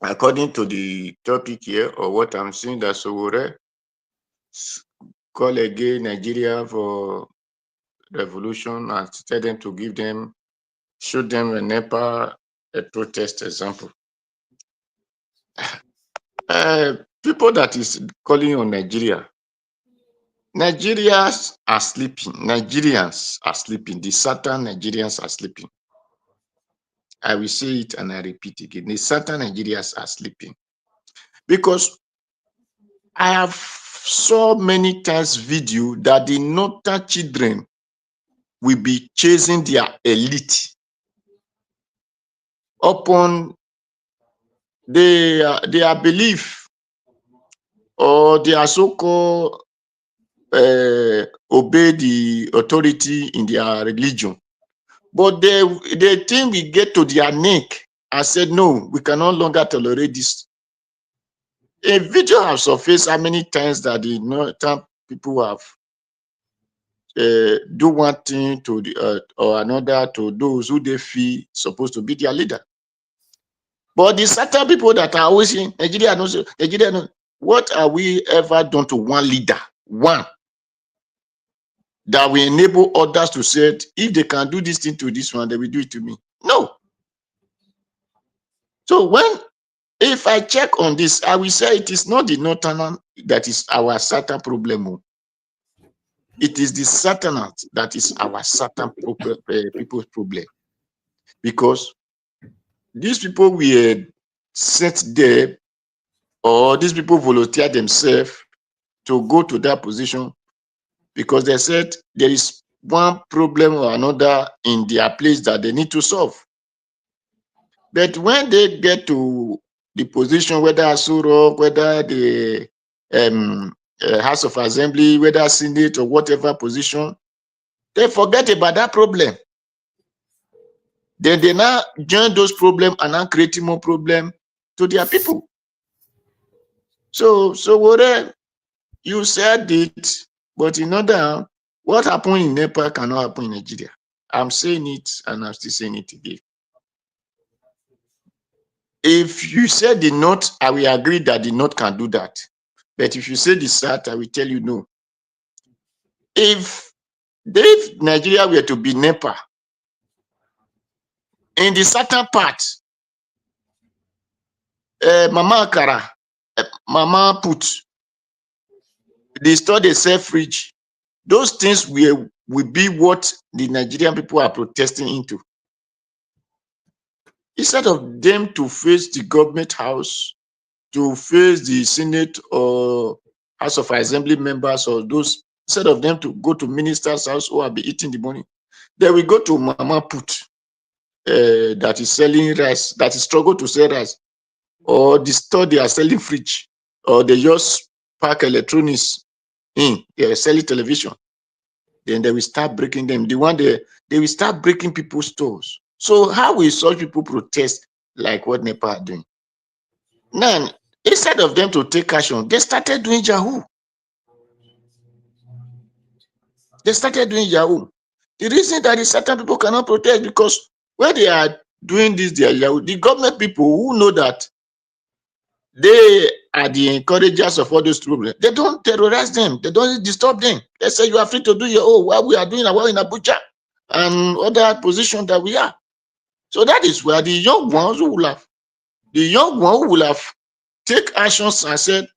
according to the topic here, or what I'm seeing, that Sowore call again Nigeria for revolution and tell them to show them a Nepal a protest example. People that is calling on Nigeria, Nigerians are sleeping. Nigerians are sleeping. The Southern Nigerians are sleeping. I will say it and I repeat again. The Southern Nigerians are sleeping. Because I have saw many times video that the Northern children will be chasing their elite upon their belief or their so-called obey the authority in their religion. But they think we get to their neck and said, no, we can no longer tolerate this. A video has surfaced how many times that the Northern people have do one thing to or another to those who they feel supposed to be their leader. But the certain people that are always in Nigeria, what are we ever done to one leader? One that will enable others to say, if they can do this thing to this one, they will do it to me. No. So if I check on this, I will say it is not the northern that is our certain problem. It is the southern that is our certain people's problem. Because these people were set there, or these people volunteer themselves to go to that position because they said there is one problem or another in their place that they need to solve. But when they get to the position, whether Sowore, whether the House of Assembly, whether Senate or whatever position, they forget about that problem. Then they now join those problems and now creating more problem to their people. So Sowore, you said it, but in other, what happened in Nepal cannot happen in Nigeria. I'm saying it and I'm still saying it again. If you say the North, I will agree that the North can do that. But if you say the South, I will tell you no. If Nigeria were to be Nepal, in the southern part, Mama Akara, Mama Put, they store the self-fridge. Those things will be what the Nigerian people are protesting into. Instead of them to face the government house, to face the Senate or House of Assembly members or those, instead of them to go to minister's house who will be eating the money, they will go to Mama Put that is selling rice, that is struggle to sell rice, or the store they are selling fridge, or they just pack electronics in, they are selling television. Then they will start breaking them. They will start breaking people's stores. So how will such people protest like what Nepal are doing? Now, instead of them to take action, they started doing Yahoo. They started doing Yahoo. The reason that the certain people cannot protest because when they are doing this, they are Yahoo. The government people who know that they are the encouragers of all those problems, they don't terrorize them. They don't disturb them. They say you are free to do your own while we are doing our in Abuja and other positions that we are. So that is where the young ones who will have take actions and said,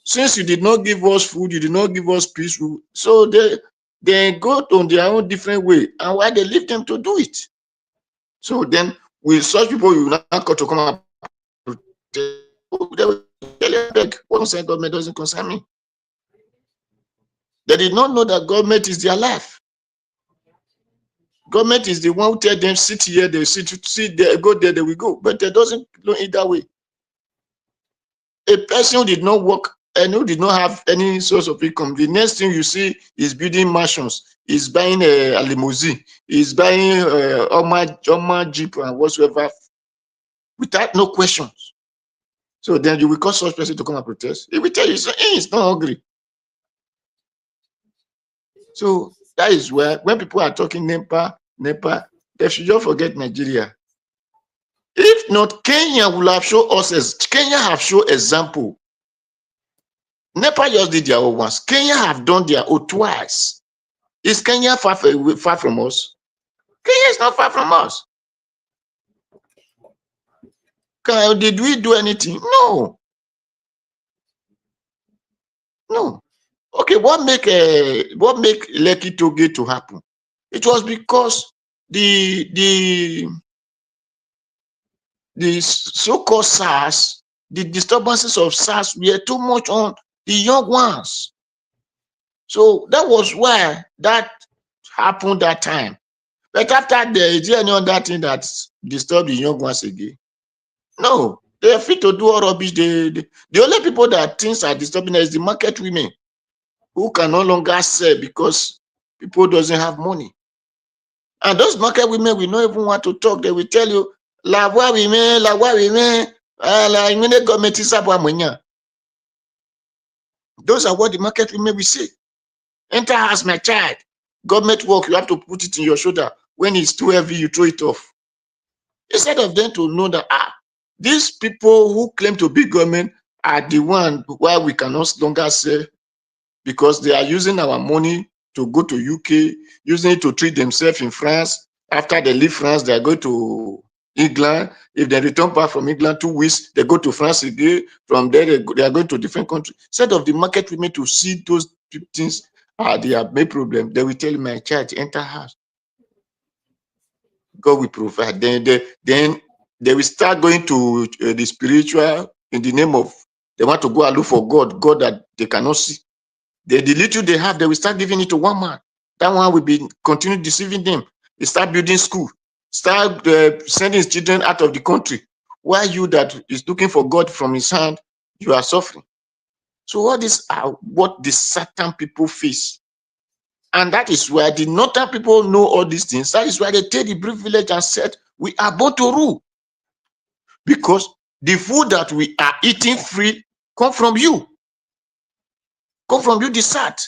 since you did not give us food, you did not give us peace, so they go on their own different way, and why they leave them to do it. So then with such people, you will not got to come up. They will tell you, beg, what concern government doesn't concern me. They did not know that government is their life. Government is the one who tell them sit here, they sit there, go there, they will go. But they doesn't know it that way. A person who did not work and who did not have any source of income, the next thing you see is building mansions, is buying a limousine, is buying my Jeep and whatsoever, without no questions. So then you will call such person to come and protest. He will tell you, it's not hungry. So that is where, when people are talking Nepal, they should just forget Nigeria. If not, Kenya will have shown us, Kenya have shown example. Nepal just did their own once. Kenya have done their own twice. Is Kenya far from us? Kenya is not far from us. Did we do anything? No. No. Okay, what make Lekki Toge to happen? It was because the so-called SARS, the disturbances of SARS were too much on the young ones. So that was why that happened that time. But after is there any other thing that disturbed the young ones again? No, they are free to do all rubbish. The only people that things are disturbing is the market women who can no longer sell because people doesn't have money. And those market women will not even want to talk. They will tell you, la voix women, la government is up. Those are what the market women will say. Enter as my child. Government work, you have to put it in your shoulder. When it's too heavy, you throw it off. Instead of them to know that, these people who claim to be government are the one why we can no longer say, because they are using our money to go to UK, using it to treat themselves in France. After they leave France, they are going to England. If they return back from England 2 weeks, they go to France again. From there, they are going to different countries. Instead of the market women to see those things, they have made problem. They will tell you, my child, enter house. God will provide. Then they will start going to the spiritual in the name of, they want to go and look for God that they cannot see. The little they have, they will start giving it to one man. That one will be continue deceiving them. They start building school, start sending his children out of the country. Why you that is looking for God from his hand, you are suffering. So all these are what the Satan people face. And that is why the northern people know all these things. That is why they take the privilege and said, we are born to rule. Because the food that we are eating free come from you. Come from you, the SAT.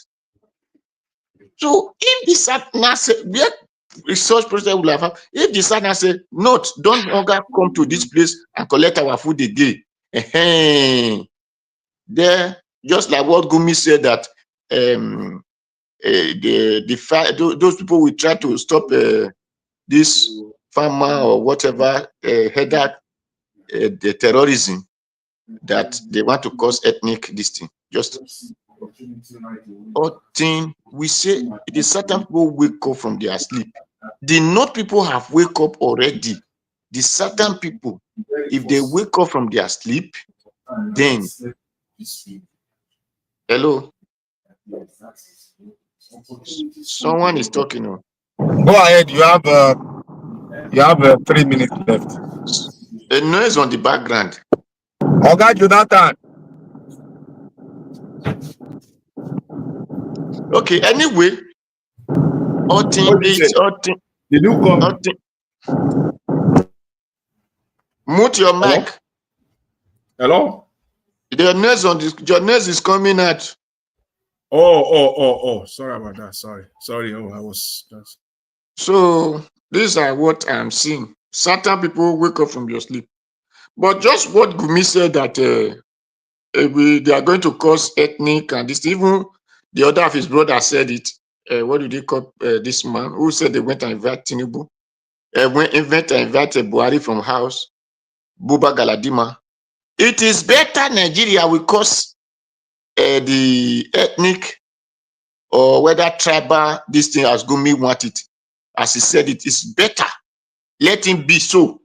So if the SAT now say, where research process will have, if the SAT now say, not, don't longer come to this place and collect our food again. There, just like what Gumi said that those people will try to stop this farmer or whatever header the terrorism that they want to cause ethnic this thing. Just thing we say the certain people wake up from their sleep. The North people have wake up already. The certain people, if they wake up from their sleep, then hello. Someone is talking. Go ahead. You have 3 minutes left. A noise on the background. Oga Jonathan. Okay. Anyway, Did you come? Mute your mic. Hello? The noise on this. Your noise is coming out. Oh. Sorry about that. Sorry. Oh, I was just. So these are what I'm seeing. Certain people wake up from your sleep. But just what Gumi said that they are going to cause ethnic and this, even the other of his brother said it. What did they call this man who said they went and invite Tinubu? Went and invited Buhari from house, Buba Galadima. It is better Nigeria will cause the ethnic or whether tribal this thing as Gumi wanted. As he said, it is better. Let him be so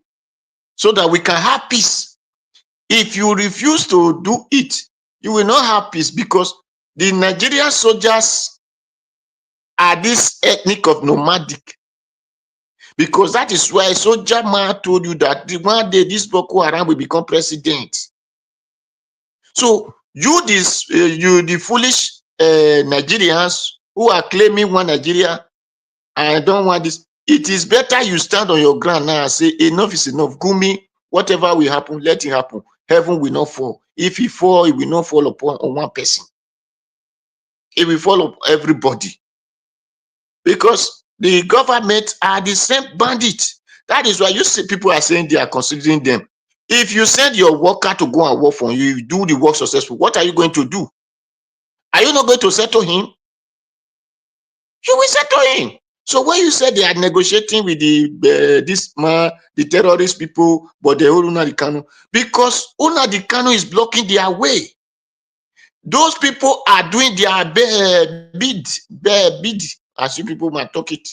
that we can have peace. If you refuse to do it, you will not have peace because the Nigerian soldiers are this ethnic of nomadic. Because that is why soldier man told you that one day this Boko Haram will become president. So you the foolish Nigerians who are claiming one Nigeria, I don't want this. It is better you stand on your ground now and say enough is enough. Gumi, whatever will happen, let it happen. Heaven will not fall. If it fall, it will not fall upon one person. It will fall upon everybody. Because the government are the same bandits. That is why you see people are saying they are considering them. If you send your worker to go and work for you, you do the work successful, what are you going to do? Are you not going to settle him? You will settle him. So when you said they are negotiating with the terrorist people, but they hold Nnamdi Kanu, because Nnamdi Kanu is blocking their way. Those people are doing their bid, as you people might talk it.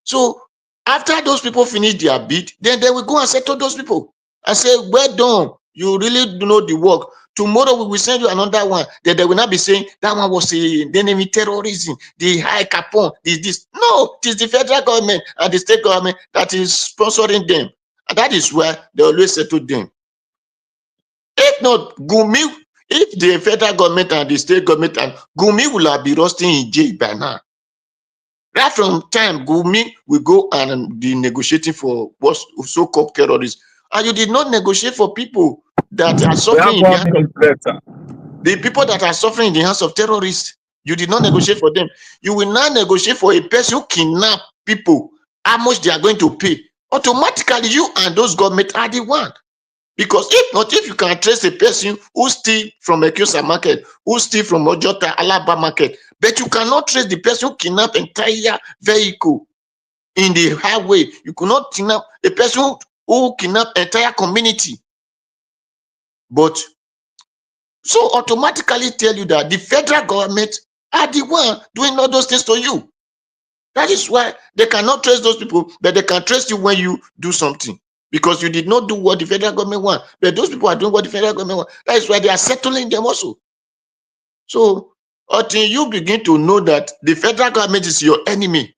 So after those people finish their bid, then they will go and settle those people and say, well done, you really do know the work. Tomorrow we will send you another one. Then they will not be saying that one was the enemy terrorism, the high Capone, this. No, it is the federal government and the state government that is sponsoring them. And that is where they always settle them. If not, Gumi, if the federal government and the state government and Gumi will have been rusting in jail by now. Right from time, Gumi will go and be negotiating for what's so-called terrorists. And you did not negotiate for people that are suffering in the hands of, the people that are suffering in the hands of terrorists. You did not negotiate for them. You will now negotiate for a person who kidnap people, how much they are going to pay. Automatically, you and those government are the one. Because if not, if you can trace a person who steal from Ekiosa market, who steal from Ojota, Alaba market, but you cannot trace the person who kidnapped entire vehicle. in the highway. You could not kidnap a person who kidnap entire community. But so automatically tell you that the federal government are the one doing all those things to you. That is why they cannot trace those people, but they can trace you when you do something. Because you did not do what the federal government want. But those people are doing what the federal government want. That is why they are settling them also. So until you begin to know that the federal government is your enemy,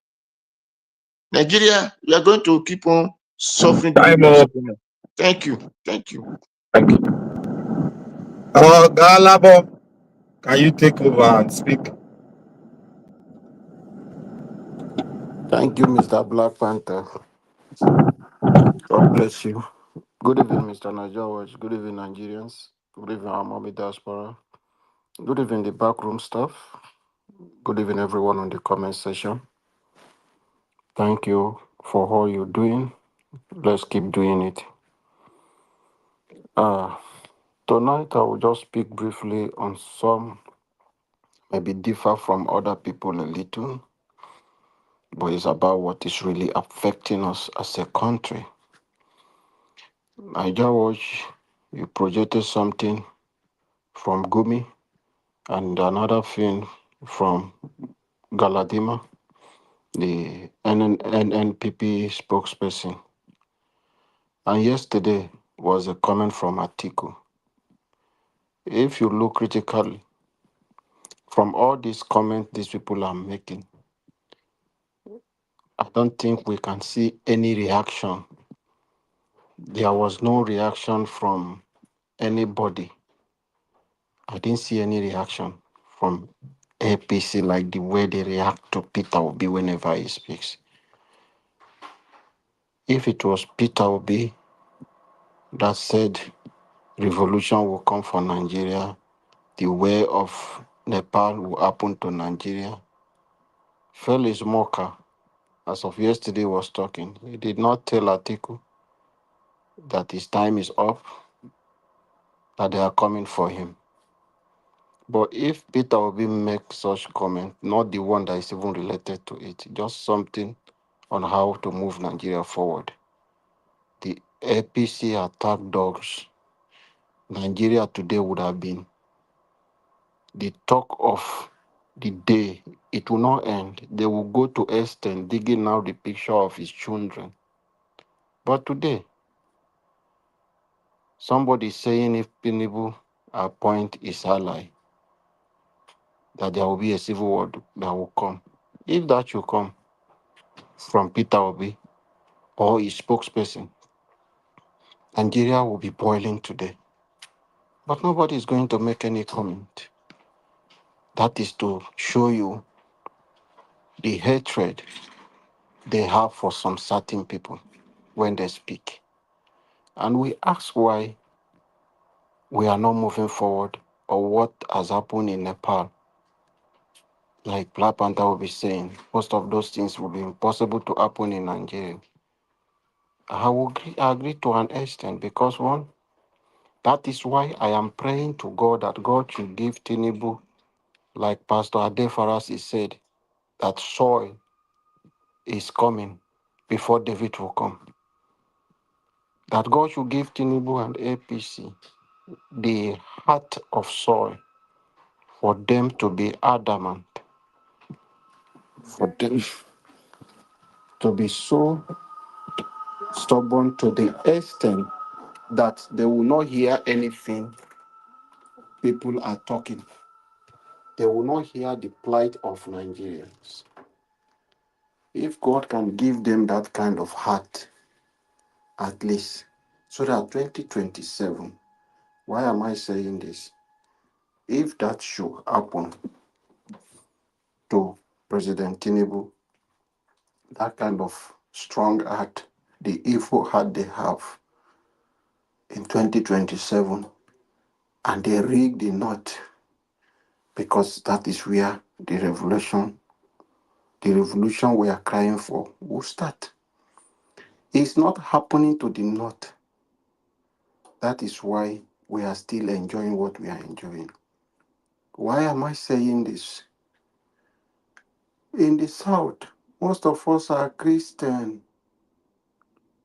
Nigeria, we are going to keep on suffering. Time up. Thank you. Thank you. Thank you. Galabo, can you take over and speak? Thank you, Mr. Black Panther. God bless you. Good evening, Mr. Niger Watch. Good evening, Nigerians. Good evening, our mommy diaspora. Good evening, the backroom staff. Good evening, everyone on the comment section. Thank you for all you're doing. Let's keep doing it. Tonight, I will just speak briefly on some, maybe differ from other people a little, but it's about what is really affecting us as a country. Niger Watch, you projected something from Gumi and another thing from Galadima, the NNPP spokesperson. And yesterday was a comment from Atiku. If you look critically, from all these comments these people are making, I don't think we can see any reaction. There was no reaction from anybody. I didn't see any reaction from APC like the way they react to Peter Obi whenever he speaks. If it was Peter Obi that said revolution will come for Nigeria, the way of Nepal will happen to Nigeria, Felix Moka, as of yesterday, was talking. He did not tell Atiku that his time is up, that they are coming for him. But if Peter Obi makes such comment, not the one that is even related to it, just something on how to move Nigeria forward, the APC attack dogs, Nigeria today would have been the talk of the day. It will not end. They will go to extent digging out the picture of his children. But today, somebody is saying if Tinubu appoint his ally, that there will be a civil war that will come. If that should come from Peter Obi or his spokesperson, Nigeria will be boiling today. But nobody is going to make any comment. That is to show you the hatred they have for some certain people when they speak. And we ask why we are not moving forward or what has happened in Nepal. Like Black Panther will be saying, most of those things will be impossible to happen in Nigeria. I will agree to an extent because one, that is why I am praying to God that God should give Tinubu, like Pastor Adefarasi said, that soil is coming before David will come. That God should give Tinubu and APC the heart of soil for them to be adamant, for them to be so stubborn to the extent that they will not hear anything people are talking. They will not hear the plight of Nigerians. If God can give them that kind of heart, at least, so that 2027, why am I saying this? If that should happen to President Tinubu, that kind of strong heart, the evil heart they have in 2027, and they rig the knot, because that is where the revolution we are crying for will start. It's not happening to the north. That is why we are still enjoying what we are enjoying. Why am I saying this? In the south, Most of us are Christian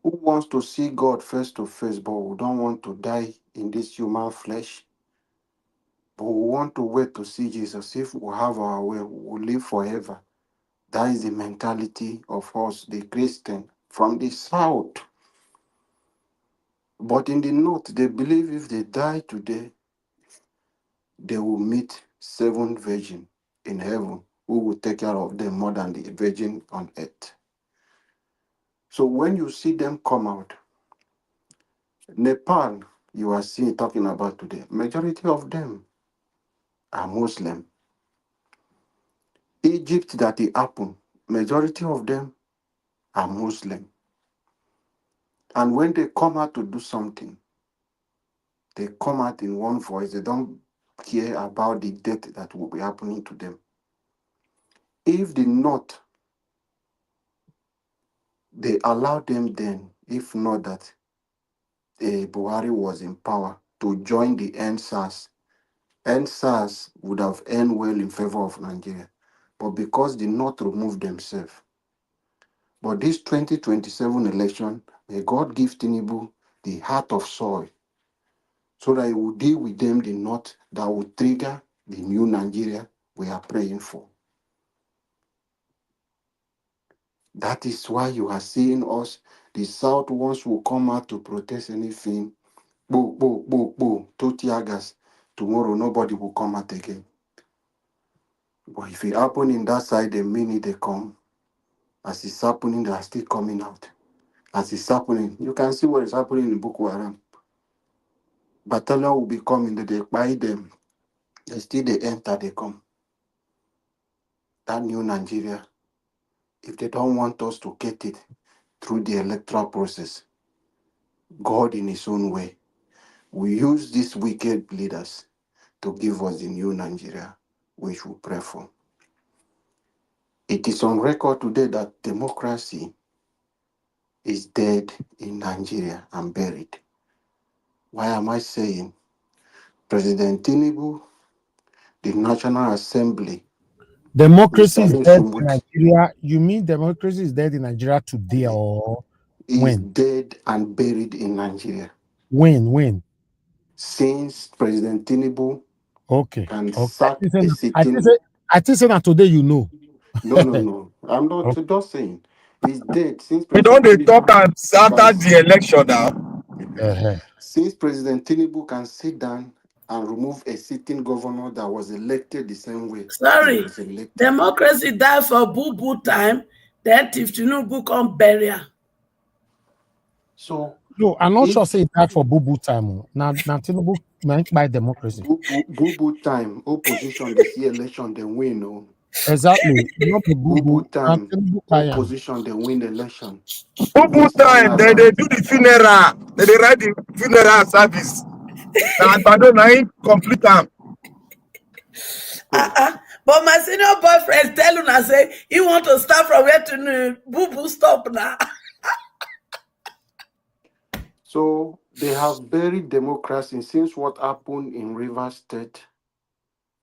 who wants to see God face to face, but we don't want to die in this human flesh. But we want to wait to see Jesus. If we have our way, we will live forever. That is the mentality of us, the Christian, from the south. But in the north, they believe if they die today, they will meet 7 virgins in heaven who will take care of them more than the virgin on earth. So when you see them come out, Nepal, you are seeing talking about today, majority of them are Muslim. Egypt that it happened, majority of them are Muslim. And when they come out to do something, they come out in one voice. They don't care about the death that will be happening to them. If the North, they allow them then, if not that Buhari was in power, to join the NSAS. NSAS would have ended well in favor of Nigeria. But because the North removed themselves. But this 2027 election, may God give Tinubu the heart of soil so that he will deal with them the North that will trigger the new Nigeria we are praying for. That is why you are seeing us, the South ones will come out to protest anything. Boo, boo, boo, boo, 2 tear gas. Tomorrow nobody will come out again. But if it happen in that side, the minute they come, as it's happening, they are still coming out. As it's happening, you can see what is happening in Boko Haram. Battalion will be coming, they buy them. They still they enter, they come. That new Nigeria, if they don't want us to get it through the electoral process, God in his own way will use these wicked leaders to give us the new Nigeria, which we pray for. It is on record today that democracy is dead in Nigeria and buried. Why am I saying? President Tinubu, the National Assembly, Democracy Mr. is dead in Nsumbuti, Nigeria. You mean democracy is dead in Nigeria today or is when? dead and buried in Nigeria. When? Since President Tinubu Okay. can Okay. sack a sitting. I think say that today you know. No. I'm not Okay. just saying. He's dead since We don't President they talk Tinubu and can. after the election now. Uh-huh. Since President Tinubu can sit down and remove a sitting governor that was elected the same way he Sorry, was elected. democracy die for boo time, then if Tinubu come bury. So No, I'm not sure if say that for boo boo time. Oh. Now Tinubu meant by democracy. Bubu time, opposition, they see election, they win. Oh. Exactly. Not the boo Bubu boo. Now time, Tinubu buy am. opposition, they win election. People This time time, they around, do the funeral. They write the funeral service. Now, I don't know, complete time. so But my senior boyfriend tell una say he want to start from where to boo stop now. so they have buried democracy since what happened in Rivers State.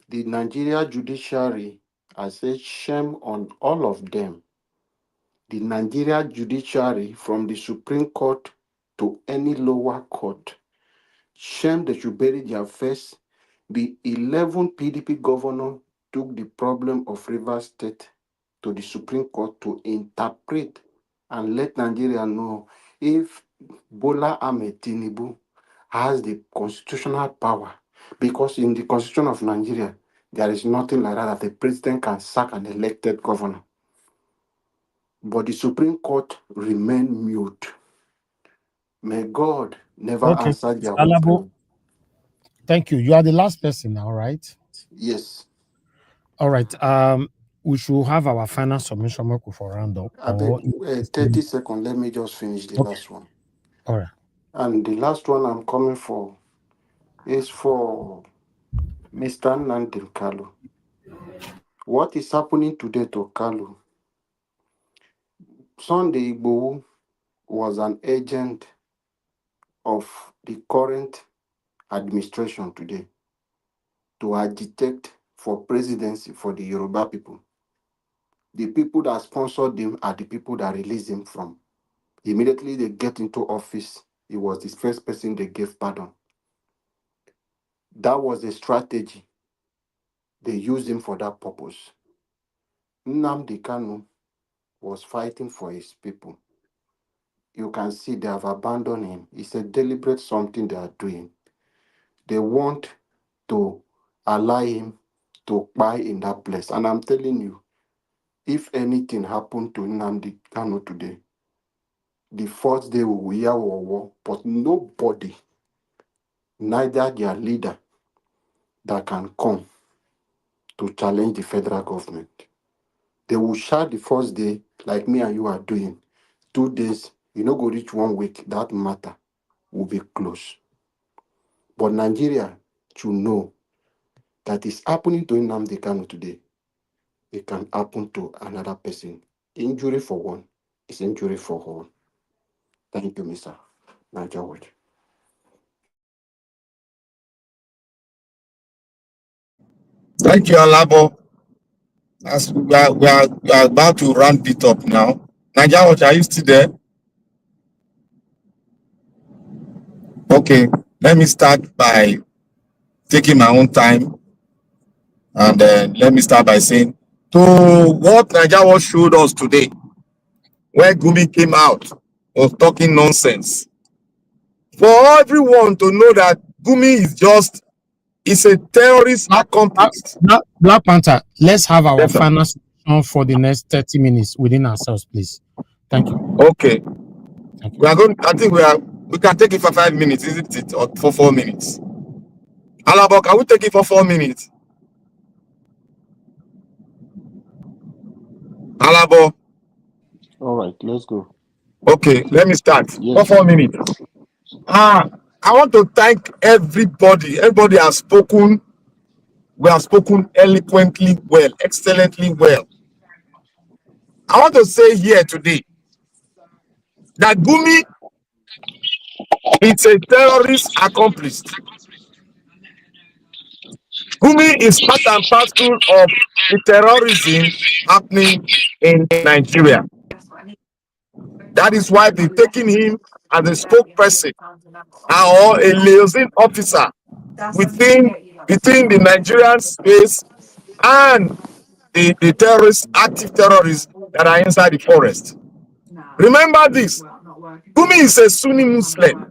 The Nigeria judiciary, I say shame on all of them. The Nigeria judiciary, from the Supreme Court to any lower court, shame they should bury their face. The 11 PDP governor took the problem of Rivers State to the Supreme Court to interpret and let Nigeria know if Bola Ahmed Tinubu has the constitutional power. Because in the constitution of Nigeria, there is nothing like that the president can sack an elected governor. But the Supreme Court remained mute. May God never Okay. answer their own Alabo, prayer. thank you. You are the last person now, right? Yes. All right. We should have our final submission work for round up. I beg 30 seconds. Let me just finish the Okay. last one. All right. And the last one I'm coming for is for Mr. Nnamdi Kanu. What is happening today to Kalu? Sunday Igboho was an agent of the current administration today to agitate for presidency for the Yoruba people. The people that sponsored him are the people that released him from. Immediately they get into office, he was the first person they gave pardon. That was a strategy. They used him for that purpose. Nnamdi Kanu was fighting for his people. You can see they have abandoned him. It's a deliberate something they are doing. They want to allow him to buy in that place. And I'm telling you, if anything happened to Nnamdi Kanu today, the first day we will hear war, but nobody, neither their leader, that can come to challenge the federal government. They will shout the first day, like me and you are doing. 2 days, you know, go reach 1 week, that matter will be closed. But Nigeria should know that is happening to Nnamdi Kanu today. It can happen to another person. Injury for one is injury for all. Thank you, Mr. Niger Watch. Thank you, Alabo. As we are about to round it up now. Niger Watch, are you still there? Okay, let me start by taking my own time, and let me start by saying to what Niger Watch showed us today, where Gumi came out was talking nonsense. For everyone to know that Gumi is a terrorist accomplice. Black Panther, let's have our Yes, sir. final session for the next 30 minutes within ourselves, please. Thank you. Okay. We are going. I think we can take it for 5 minutes, isn't it? Or for 4 minutes. Alabo, can we take it for 4 minutes? Alabo. All right, let's go. Okay, let me start. Yes, For 4 minutes. I want to thank everybody. Everybody has spoken. We have spoken eloquently well, excellently well. I want to say here today that Gumi is a terrorist accomplice. Gumi is part and parcel of the terrorism happening in Nigeria. That is why they're taking him as a spokesperson or a liaison officer between the Nigerian space and the terrorists, active terrorists that are inside the forest. Remember this, Gumi is a Sunni Muslim,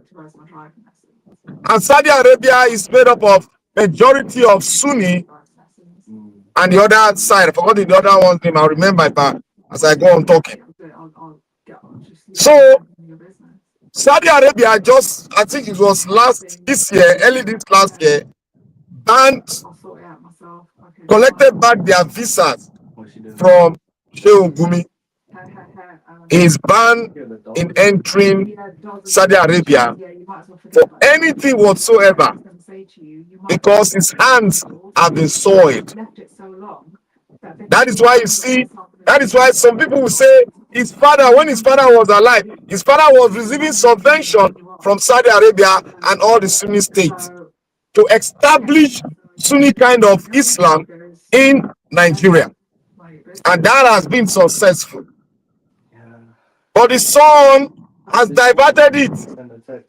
and Saudi Arabia is made up of majority of Sunni, and the other side, I forgot the other one's name, I'll remember it as I go on talking. So Saudi Arabia I think it was early this last year, collected back their visas from Sheikh Gumi. He is banned in entering Saudi Arabia for anything whatsoever because his hands have been soiled. That is why some people will say his father, when his father was alive, his father was receiving subvention from Saudi Arabia and all the Sunni states to establish Sunni kind of Islam in Nigeria. And that has been successful. But the son has diverted it.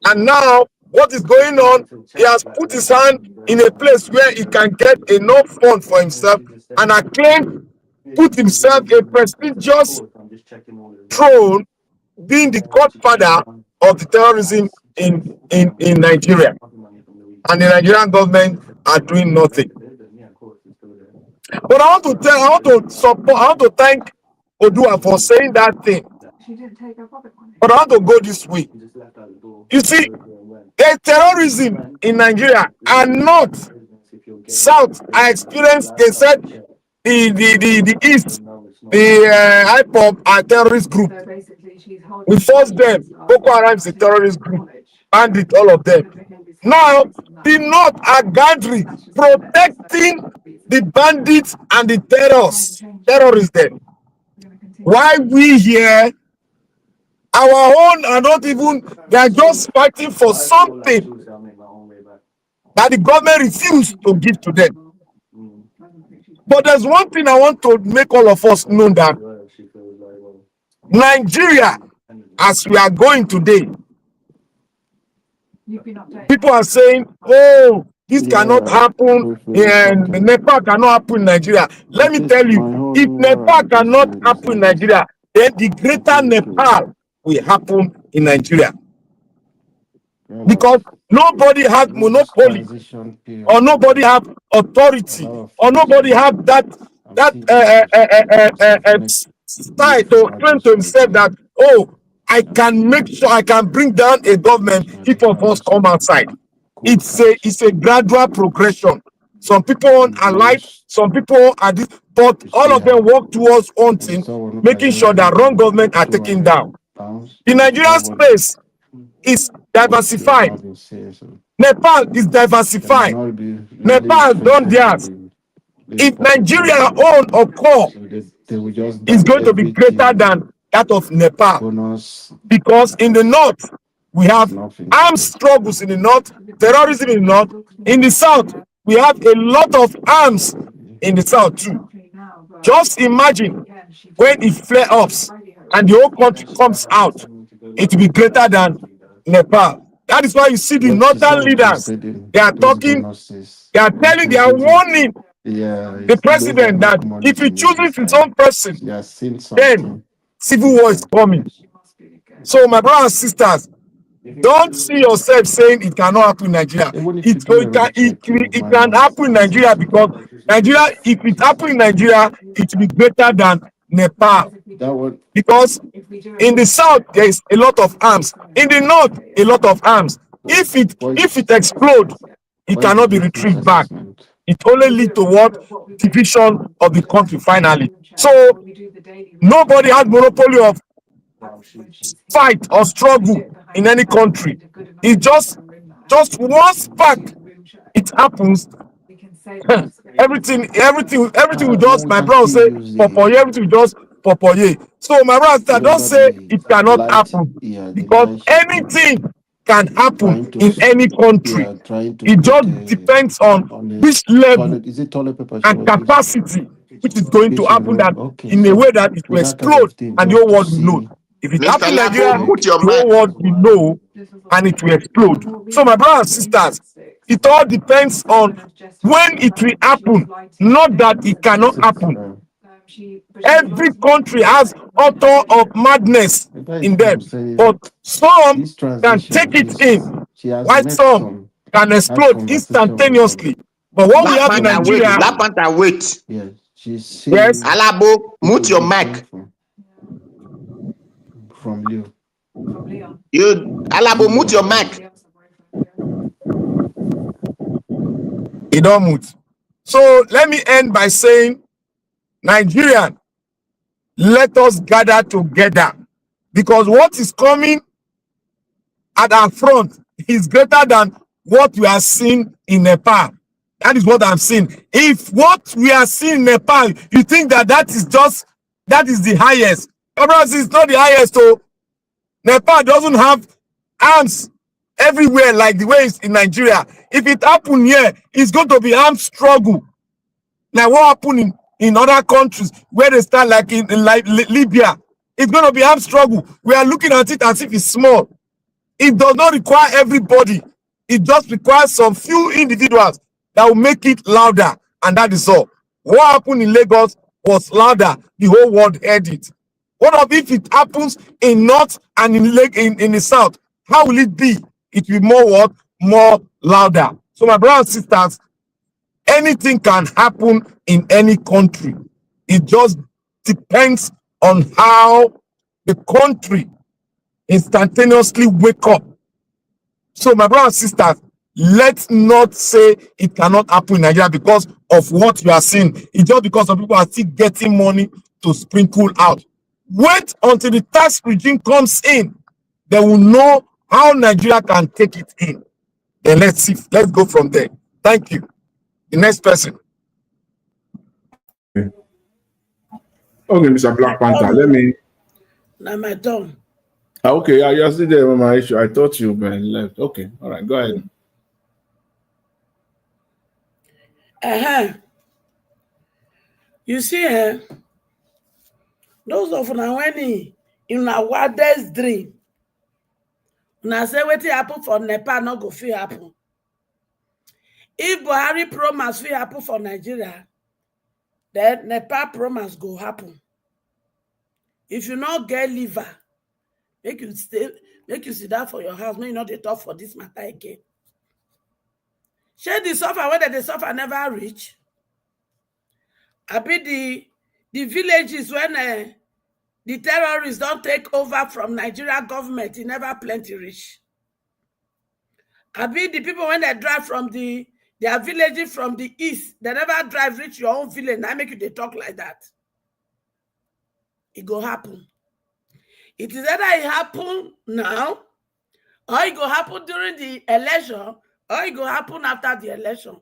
And now, what is going on? He has put his hand in a place where he can get enough fund for himself and put himself a prestigious throne, being the godfather of the terrorism in Nigeria. And the Nigerian government are doing nothing. But I want to thank Odua for saying that thing. But I want to go this way. You see, the terrorism in Nigeria are not South. I experienced, they said the East, the IPOB are terrorist group. We forced them. Boko Haram is a terrorist group. Bandit, all of them. Now, the North are gathering, protecting the bandits and the terrorists then. Why we here, our own are not even, they are just fighting for something that the government refused to give to them. But there's one thing I want to make all of us know, that Nigeria, as we are going today, people are saying, oh, this cannot Yeah, happen, hopefully and something. Nepal cannot happen in Nigeria. Let At me least tell my you, if own where Nepal I'm just cannot doing is happen in like Nigeria, then the greater hopefully to Nepal will happen in Nigeria. kind of Because nobody has this monopoly, transition or period nobody where have a authority, lot of or things nobody will have that I'm seeing make style need for to claim to himself adjustment. that, oh, I Yeah, can make sure I can bring down a government if of us come adjustment outside. could catch It's a gradual progression. Some people the are light, rules some people are this, but you all see of them how work towards one and thing, someone who can making sure just that give wrong you government are taken down. 200 pounds The and Nigerian nobody space is what you have diversified. not been saying. So Nepal is there might diversified. not be really Nepal done traces of theirs. the If important Nigeria money. own or core So they will just is buy going to be greater everything, than that of Nepal, bonus, because in the north we there's have nothing to armed do. struggles in the north, terrorism in the north. In the south, we have a lot of arms in the south too. Just imagine when it flare ups and the whole country comes out, it will be greater than Nepal. That is why you see the But instead northern of leaders, boosting they are those talking, bonuses, they are telling, they are increasing it, warning yeah, the it's those that president that make money if to he make chooses this his higher. own person, They are seeing then something civil war is different. coming. So, my brothers and sisters, don't see yourself saying it cannot happen in Nigeria. Even if you do a road check, you It might can not happen in Nigeria, because Nigeria, if it happen in Nigeria, it will be greater than Nepal. that one. Because in the south there is a lot of arms, in the north a lot of arms. If it explode, it Why is the cannot be distance retrieved back. assessment? It only lead to what? Division of the country finally. So nobody has monopoly of fight or struggle in any country. It just one spark, it happens. Everything will But just, we my can brother still say use popoye, the everything will just popoye. So my brother, don't remember say it cannot light, happen, yeah, the because light ship anything can happen trying to in any country. trying to It put just depends on on a which level toilet. Is it toilet paper she and was using? capacity which is going to Piece of happen, road. that Okay, in a so way that it will with that kind of explode thing, and the just whole to world will know. see If it Mr. happen in Labo, Nigeria, mute like your the whole mic. world will know and it will explode. So my brothers and sisters, it all depends on when it will happen, not that it cannot happen. Every country has author of madness the guy is in what I'm them, saying. but some This can transition take it is in, she has while met some some can had explode conversation with some instantaneously. But what we Black have in Panther, wait. Nigeria, Black Panther, wait. yeah, she's yes, seeing Alabo, people mute your different mic. from you. You, Alabo, mute your mic. it don't move. So let me end by saying, Nigerian, let us gather together, because what is coming at our front is greater than what we are seeing in Nepal. That is what I'm seeing. If what we are seeing in Nepal, you think that is the highest, brothers, it's not the highest. So Nepal doesn't have arms everywhere like the way it's in Nigeria. If it happen here, it's going to be armed struggle. Like what happened in other countries where they start, like in like Libya. It's going to be armed struggle. We are looking at it as if it's small. It does not require everybody. It just requires some few individuals that will make it louder, and that is all. What happened in Lagos was louder. The whole world heard it. What if it happens in North and in the South? How will it be? It will be more what? More louder. So my brothers and sisters, anything can happen in any country. It just depends on how the country instantaneously wake up. So my brothers and sisters, let's not say it cannot happen in Nigeria because of what you are seeing. It's just because some people are still getting money to sprinkle out. Wait until the tax regime comes in. They will know how Nigeria can take it in. Then let's see. Let's go from there. Thank you. The next person. Okay, Mr. Black Panther, let me. Now my turn. Okay, you're still there, Mama Issue. I thought you left. Okay, all right, go ahead. You see, those of una when in our wildest dream, una say wetin happen for Nepal no go fit happen. If Buhari promise fit happen for Nigeria, then Nepal promise go happen. If you not get liver, make you sit down for your house. Make you not dey talk for this matter again. Share the suffer whether the suffer never reach. I be the villages when the terrorists don't take over from Nigeria government, it never plenty reach. I be the people when they drive from their villages from the east, they never drive reach your own village. Now make you they talk like that. It go happen. It is either it happen now, or it go happen during the election, or it go happen after the election.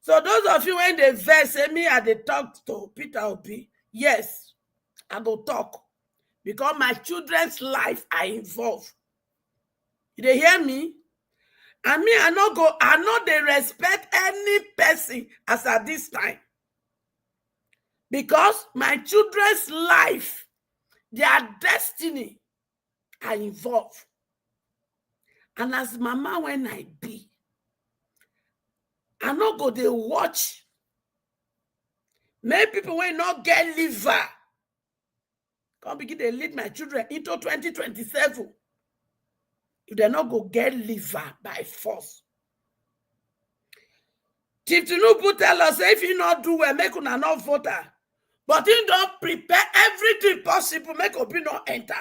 So those of you when they vex say me I dey talk to Peter Obi, yes, I go talk because my children's life are involved. You dey hear me? And me, I know they respect any person as at this time. Because my children's life, their destiny are involved. And as mama when I be, I no go dey watch. Many people will not get liver. Come begin to lead my children into 2027. If they not go get liver by force. Chief Tinubu tell us if he not do well, make una not voter. But he don't prepare everything possible, make Obi not enter.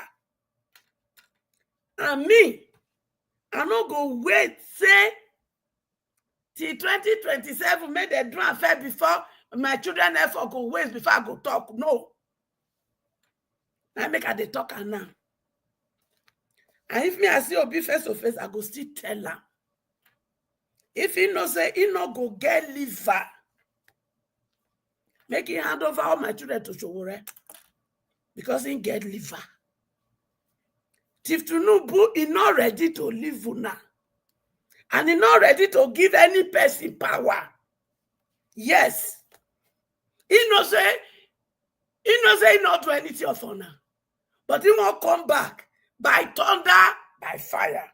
And me, I not go wait, say, till 2027, make the drum fair before my children effort go waste before I go talk. No. I make her the talker now. And if me I see Obi face to face, I go still tell her. If he no say he no go get liver, make him hand over all my children to Sowore because he get liver. Chief Tinubu is not ready to live now. And he not ready to give any person power. Yes. He no say he not do anything of honor. But he won't come back by thunder, by fire.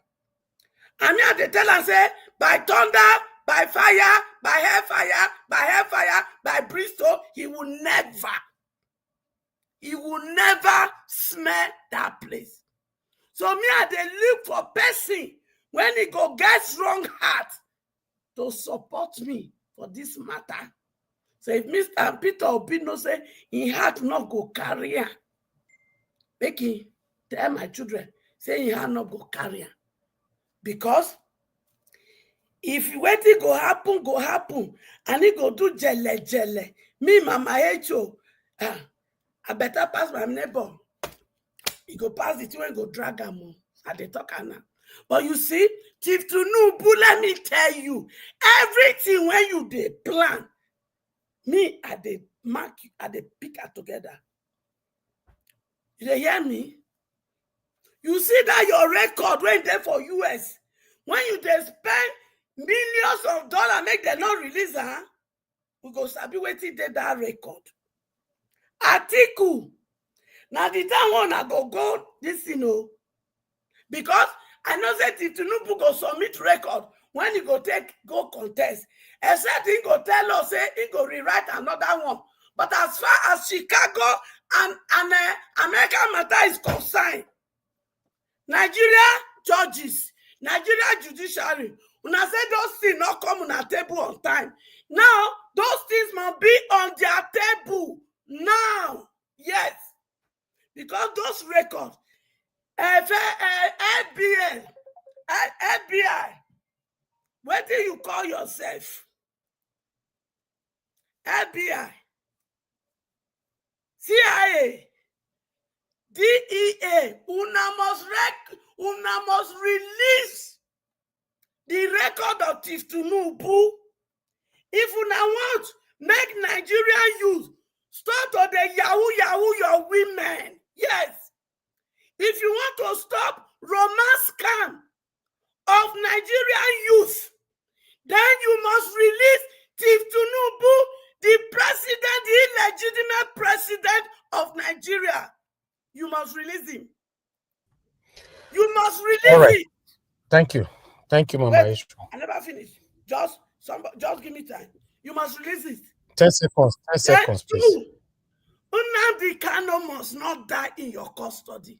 And me at the tell and say, by thunder, by fire, by hellfire, by brimstone, he will never smell that place. So me at the look for person when he go get strong heart to support me for this matter. So if Mr. Peter Obi no say he heart not go carry her, make him tell my children, say he heart not go carry her. Because if wetin go happen, and he go do jelle. Me, Mama H.O., I better pass my neighbor. He go pass the thing when go drag him at the talk now. But you see, Chief Tinubu, let me tell you, everything when you dey plan, me I dey mark you, I dey pick it together. You dey hear me? You see that your record when there for US, when you dey spend millions of dollars, make them not release, we go sabi wetin dey that record. Article. Now the time one I go this, because I know that if Tinubu go submit record when he go contest, except he go tell us say he go rewrite another one. But as far as Chicago and American matter is concerned, Nigeria judges, Nigeria judiciary, una say those things not come on a table on time. Now those things must be on their table now. Yes. Because those records, FBI, what do you call yourself? FBI, CIA, DEA, una must release the record of Chief Tinubu. If una want make Nigerian youth start to the yahoo your women. Yes. If you want to stop romance scam of Nigerian youth, then you must release Chief Tinubu, the president must release him. You must release All right. it. Thank you, Mama. Wait, I never finished. Just give me time. You must release it. 10 seconds. 10 seconds, please. Nnamdi Kanu must not die in your custody.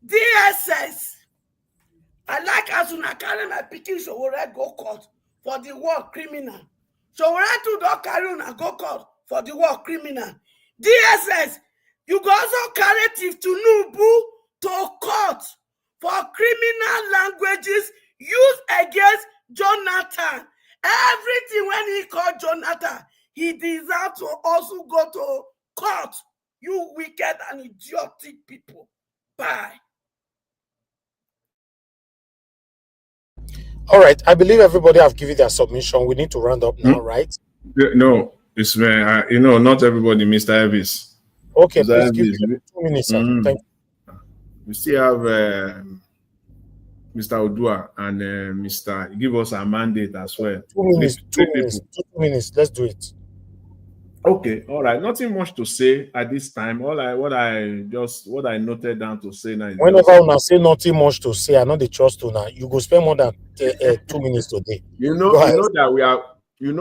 DSS. I like as una carry my pikin Sowore go court for the war criminal. Sowore too don't carry una go court for the war criminal. DSS, you go also carry Chief Tinubu to court for criminal languages used against Jonathan. Everything when he called Jonathan, he deserves to also go to court. You wicked and idiotic people. Bye. All right. I believe everybody have given their submission. We need to round up now, right? No, it's not everybody, Mr. Elvis. Okay, please give me 2 minutes, sir. Thank you. We still have Mr. Odua and Mr. Give us a mandate as well. 2 minutes. 2 minutes. 2 minutes. Let's do it. Okay, all right. Nothing much to say at this time. What I noted down to say now. Whenever I say nothing much to say, I know the trust to now. You go spend more than 2 minutes today. You know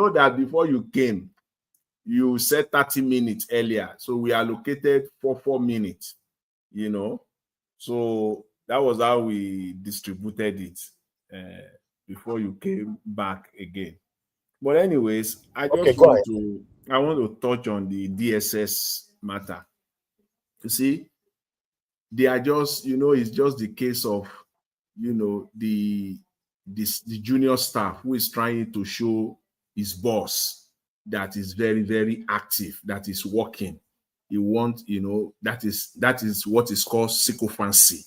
that before you came, you said 30 minutes earlier, so we allocated 4 minutes. So that was how we distributed it before you came back again. But anyways, I want to touch on the DSS matter. You see, they are just, it's just the case of, the junior staff who is trying to show his boss that is very, very active, that is working. You want, that is what is called sycophancy.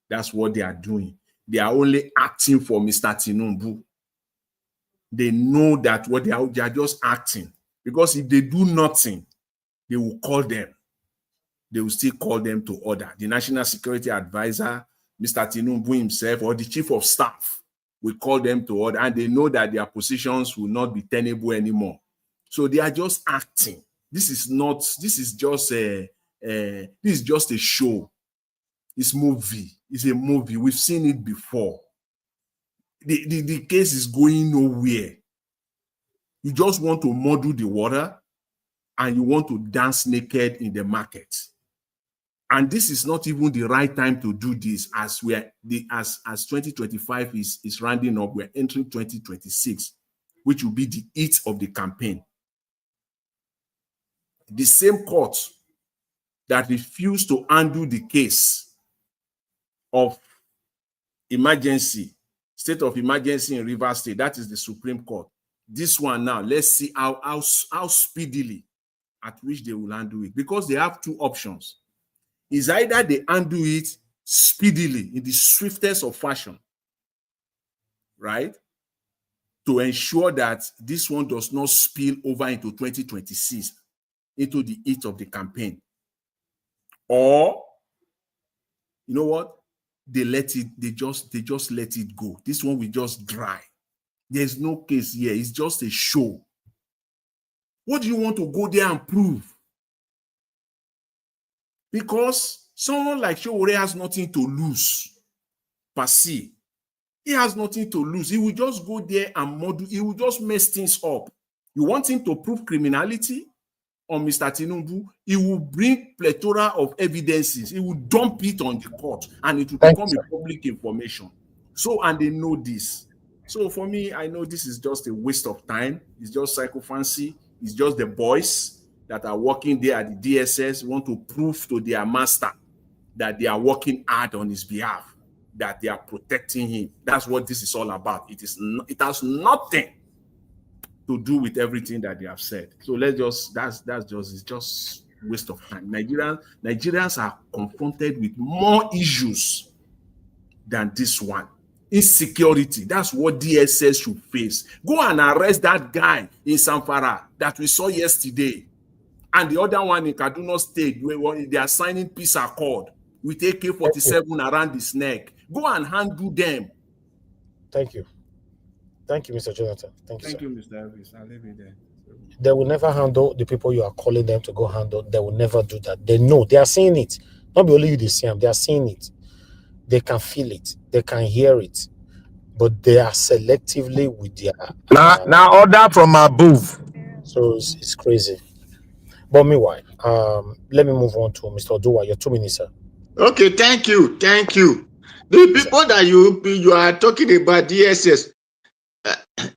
That's what they are doing. They are only acting for Mr. Tinubu. They know that what they are just acting. Because if they do nothing, they will call them. They will still call them to order. The National Security Advisor, Mr. Tinubu himself, or the Chief of Staff will call them to order, and they know that their positions will not be tenable anymore. So they are just acting. This is just a show. It's a movie. We've seen it before. The case is going nowhere. You just want to muddle the water and you want to dance naked in the market. And this is not even the right time to do this as 2025 is rounding up. We're entering 2026, which will be the heat of the campaign. The same court that refused to undo the case of state of emergency in Rivers State, that is the Supreme Court. This one now, let's see how speedily at which they will undo it, because they have two options. Is either they undo it speedily in the swiftest of fashion, right, to ensure that this one does not spill over into 2026, into the heat of the campaign, or you know what, they just let it go. This one will just dry. There's no case here. It's just a show. What do you want to go there and prove? Because someone like Sowore has nothing to lose per se. He has nothing to lose. He will just go there and model. He will just mess things up. You want him to prove criminality on Mr. Tinubu? He will bring plethora of evidences. He will dump it on the court, and it will become a public information. So, and they know this. So for me, I know this is just a waste of time. It's just sycophancy. It's just the boys that are working there at the DSS want to prove to their master that they are working hard on his behalf, that they are protecting him. That's what this is all about. It has nothing to do with everything that they have said. So it's just waste of time. Nigerians are confronted with more issues than this one. Insecurity, that's what DSS should face. Go and arrest that guy in Zamfara that we saw yesterday, and the other one in Kaduna State where they are signing peace accord with AK-47 around his neck. Go and handle them. Thank you, Mr. Jonathan. Thank you, Mr. Elvis. I'll leave it there. They will never handle the people you are calling them to go handle. They will never do that. They know. They are saying it. Not be only you they see them, they are seeing it. They can feel it. They can hear it. But they are selectively with their Now order from above. so it's crazy. But meanwhile, let me move on to Mr. Oduwa. Your 2 minutes, sir. Okay, thank you. Thank you. The people that you are talking about, DSS,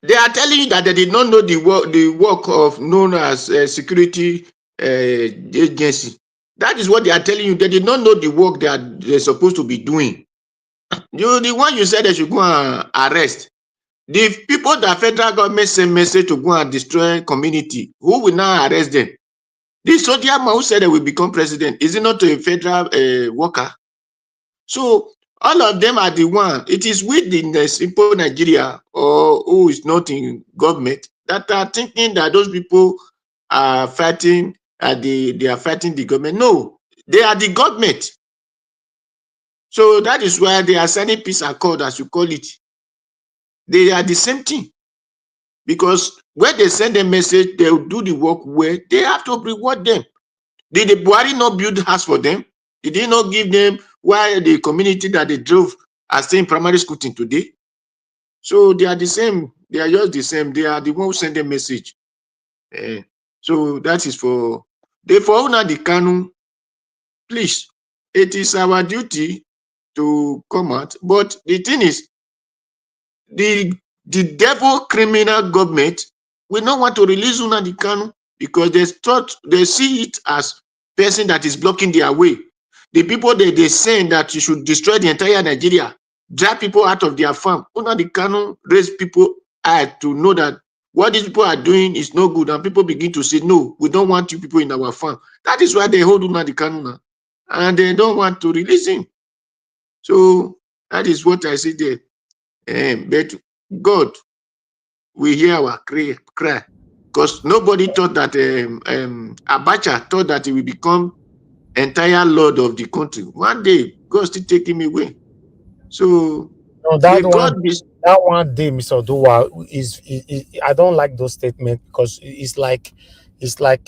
they are telling you that they did not know the work of known as security agency. That is what they are telling you. They did not know the work that they're supposed to be doing. The one you said they should go and arrest. The people that federal government send message to go and destroy community, who will now arrest them? The soldier man who said they will become president, is it not a federal worker? So all of them are the one. It is within the simple Nigeria or who is not in government that are thinking that those people are fighting, they are fighting the government. No, they are the government. So that is why they are signing peace accord, as you call it. They are the same thing. Because when they send a message, they will do the work where they have to reward them. Did the Buhari not build house for them? Did he not give them why the community that they drove are still in primary school till today? So they are the same. They are just the same. They are the one who send a message. So that is for Nnamdi Kanu. Please, it is our duty to come out. But the thing is, the devil criminal government will not want to release Nnamdi Kanu because they see it as person that is blocking their way. The people they saying that you should destroy the entire Nigeria, drive people out of their farm. Nnamdi Kanu raise people to know that what these people are doing is no good, and people begin to say, no, we don't want you people in our farm. That is why they hold Nnamdi Kanu now, and they don't want to release him. So that is what I see there. But God will hear our cry, because nobody thought that Abacha thought that he will become entire lord of the country. One day, God still take him away. So No, may God be. that one day, Mr. Oduwa, I don't like those statements because it's like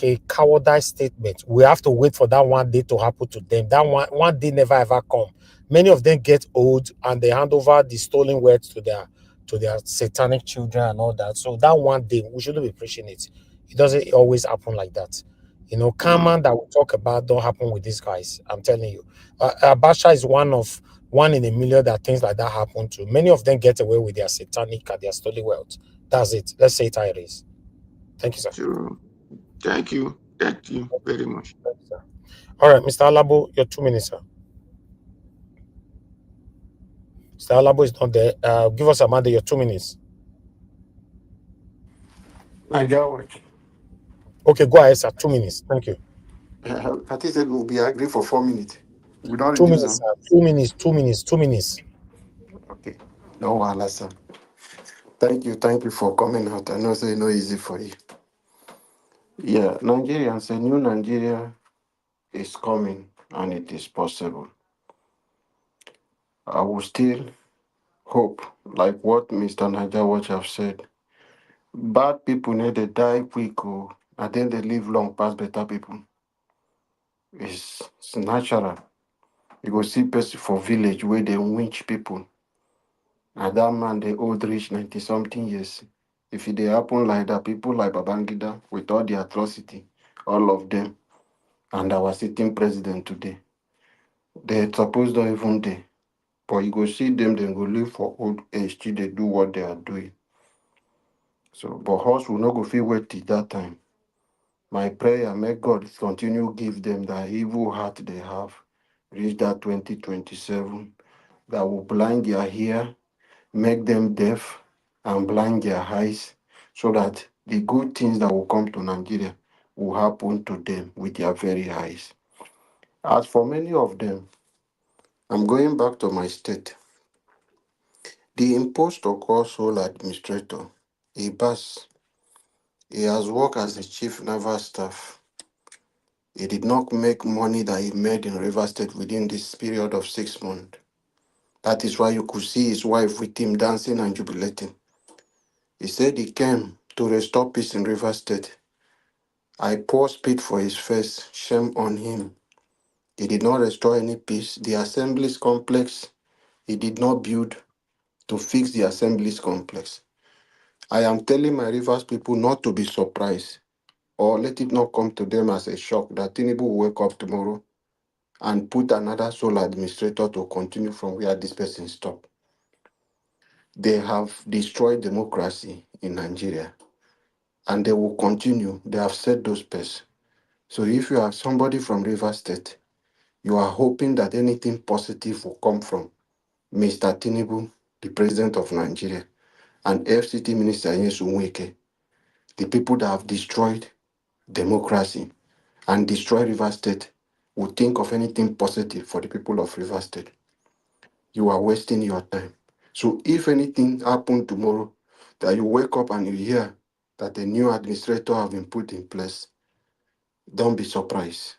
a cowardice statement. We have to wait for that one day to happen to them. That one day never ever come. Many of them get old and they hand over the stolen words to their satanic children and all that. So that one day we shouldn't be preaching it. It doesn't always happen like that. Karma that we talk about don't happen with these guys. I'm telling you. Abacha is one in a million that things like that happen to. Many of them get away with their satanic and their stolen wealth. That's it. Let's say it how it is. Thank you, sir. So, thank you very much. Thank you, sir. All right, Mr. Alabo, your 2 minutes, sir. Mr. Alabo is not there. Give us Amanda your 2 minutes. I got what. Okay, go ahead, sir. 2 minutes. Thank you. I think that we'll be agree for 4 minutes. We don't 2 reduce minutes, them. sir. 2 minutes. 2 minutes. 2 minutes. Okay. No wahala, sir. Thank you for coming out. I know it's no easy for you. Yeah, Nigerians, a new Nigeria is coming and it is possible. I will still hope, like what Mr. Naija Watch have said. Bad people need to die quick, and then they live long past better people. It's natural. You go see person for village where they winch people. And that man, they old reach 90-something years. If it dey happen like that, people like Babangida, with all the atrocity, all of them, and our sitting president today, they suppose don't even dey. But you go see them, they go live for old age till they do what they are doing. So, but us will not go feel wait till that time. My prayer, may God continue give them that evil heart they have, reach that 2027, that will blind their ear, make them deaf, and blind their eyes, so that the good things that will come to Nigeria will happen to them with their very eyes. As for many of them, I'm going back to my state. The impostor called sole administrator, Ibas, he has worked as the chief naval staff. He did not make money that he made in Rivers State within this period of 6 months. That is why you could see his wife with him dancing and jubilating. He said he came to restore peace in Rivers State. I pour spit for his face, shame on him. He did not restore any peace. The assemblies complex, he did not build to fix the assemblies complex. I am telling my Rivers people not to be surprised or let it not come to them as a shock that Tinubu will wake up tomorrow and put another sole administrator to continue from where this person stopped. They have destroyed democracy in Nigeria and they will continue. They have set those pace. So if you are somebody from Rivers State, you are hoping that anything positive will come from Mr. Tinubu, the president of Nigeria, and FCT Minister Nyesom Wike, the people that have destroyed democracy and destroyed Rivers State, will think of anything positive for the people of Rivers State. You are wasting your time. So if anything happened tomorrow, that you wake up and you hear that a new administrator have been put in place, don't be surprised.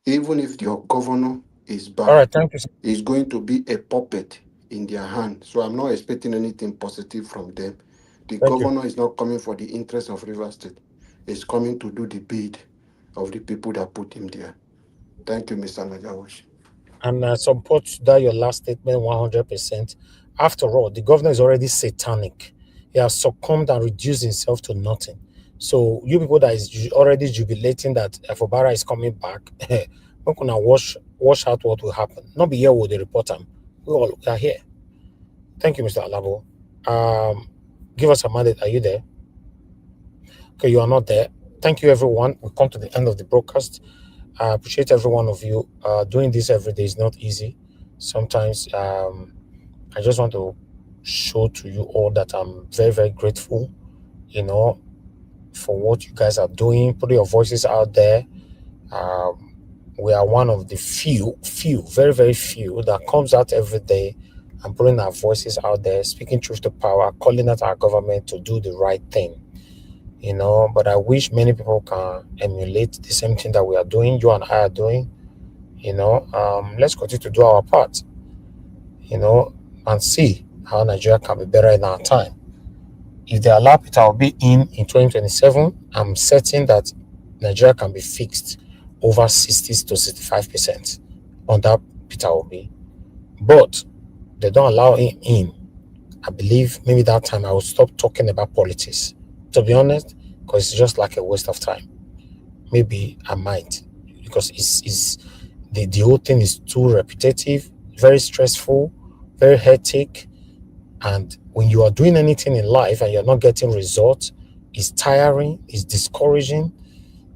Even if your governor is All bad, right, thank you. he's going to be a puppet in their hand. So I'm not expecting anything positive from them. The Thank you. governor is not coming for the interest of River State. He's coming to do the bid of the people that put him there. Thank you, Mr. Najawash. And I support that your last statement 100%. After all, the governor is already satanic. He has succumbed and reduced himself to nothing. So you people that is already jubilating that Afobara is coming back, we're gonna wash out what will happen. Not be here with the reporter. We are here. Thank you, Mr. Alabo. Give us a mandate. Are you there? Okay, you are not there. Thank you, everyone. We come to the end of the broadcast. I appreciate every one of you. Doing this every day is not easy. Sometimes I just want to show to you all that I'm very, very grateful, for what you guys are doing, putting your voices out there. We are one of the few, very, very few that comes out every day and putting our voices out there, speaking truth to power, calling out our government to do the right thing. But I wish many people can emulate the same thing that we are doing, you and I are doing. Let's continue to do our part, and see how Nigeria can be better in our time. If they allow Peter Obi in 2027, I'm certain that Nigeria can be fixed over 60 to 65% under Peter Obi. But they don't allow him in. I believe maybe that time I will stop talking about politics, to be honest, because it's just like a waste of time. Maybe I might, because it's the whole thing is too repetitive, very stressful, very hectic, and when you are doing anything in life and you're not getting results, it's tiring, it's discouraging,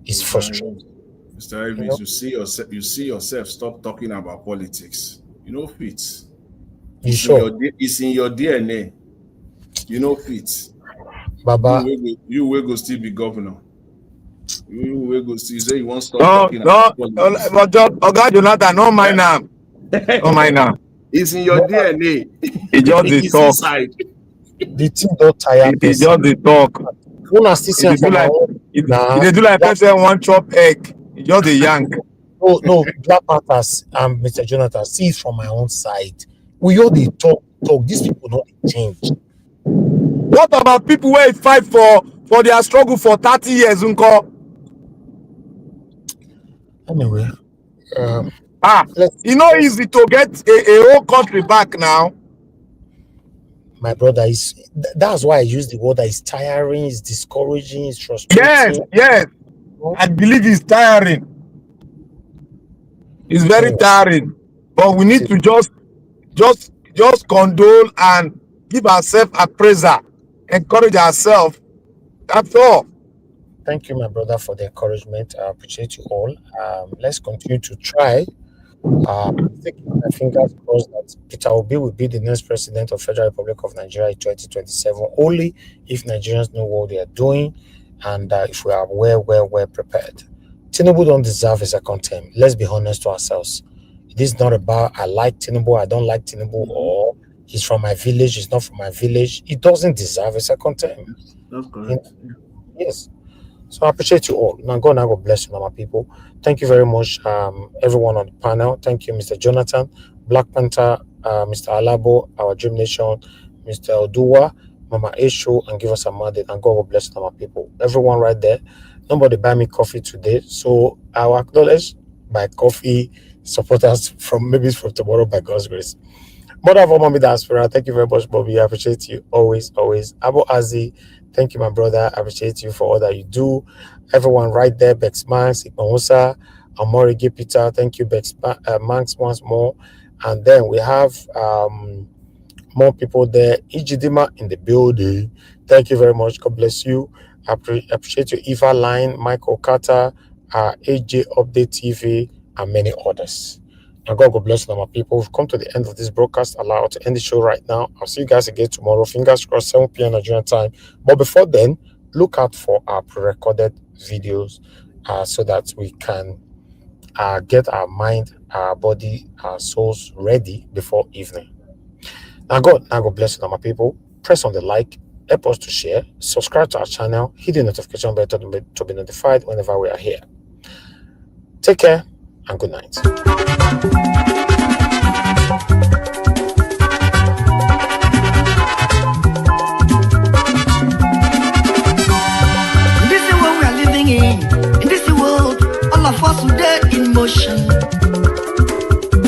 it's frustrating. Mr. Ivis, you see yourself stop talking about politics. You know fit. You sure? It's in your DNA. You know fit. Baba, you will go still be governor. You will go still say you won't stop talking about politics. But Oga Jonathan, no mind now. No mind now. It's in your DNA. He just the it's talk. inside. The thing don't tire. He just the talk. Una still see He do like person one chop egg. He just the yank. No, Black Panthers and Mr. Jonathan, see it from my own side. We all the talk. These people not change. What about people where fight for their struggle for 30 years, Unko? Anyway, easy to get a whole country back now. My brother, that's why I use the word that is tiring, it's discouraging, it's frustrating. Yes. I believe it's tiring. It's very tiring. But we need to just condole and give ourselves appraisal, encourage ourselves. That's all. Thank you, my brother, for the encouragement. I appreciate you all. Let's continue to try. Taking my fingers crossed that Peter Obi will be the next president of Federal Republic of Nigeria in 2027, only if Nigerians know what they are doing and if we are well prepared. Tinubu don't deserve a second term. Let's be honest to ourselves. This is not about I like Tinubu, I don't like Tinubu, or he's from my village, he's not from my village. He doesn't deserve a second term. That's correct. Yes. So I appreciate you all. Now God bless you, my people. Thank you very much, everyone on the panel. Thank you, Mr. Jonathan, Black Panther, Mr. Alabo, our Dream Nation, Mr. Oduwa, Mama Esho, and give us a mandate. And God will bless you, my people. Everyone right there. Nobody buy me coffee today, so I will acknowledge my coffee supporters from maybe from tomorrow by God's grace. Mother of all mommy diaspora, thank you very much, Bobby. I appreciate you always. Abu Azi, thank you, my brother. I appreciate you for all that you do. Everyone right there, Bex Manx, Ikmamusa, Amori Gipita, thank you, Bex Manx once more. And then we have more people there. Ijidima in the building. Thank you very much. God bless you. I appreciate you, Eva Line, Michael Carter, AJ Update TV, and many others. Now, God bless you, my people. We've come to the end of this broadcast. Allow to end the show right now. I'll see you guys again tomorrow. Fingers crossed, 7 p.m. Nigerian time. But before then, look out for our pre-recorded videos so that we can get our mind, our body, our souls ready before evening. Now, God bless you, my people. Press on the like, help us to share, subscribe to our channel, hit the notification bell to be notified whenever we are here. Take care and good night. This is what we are living in this world, all of us today in motion.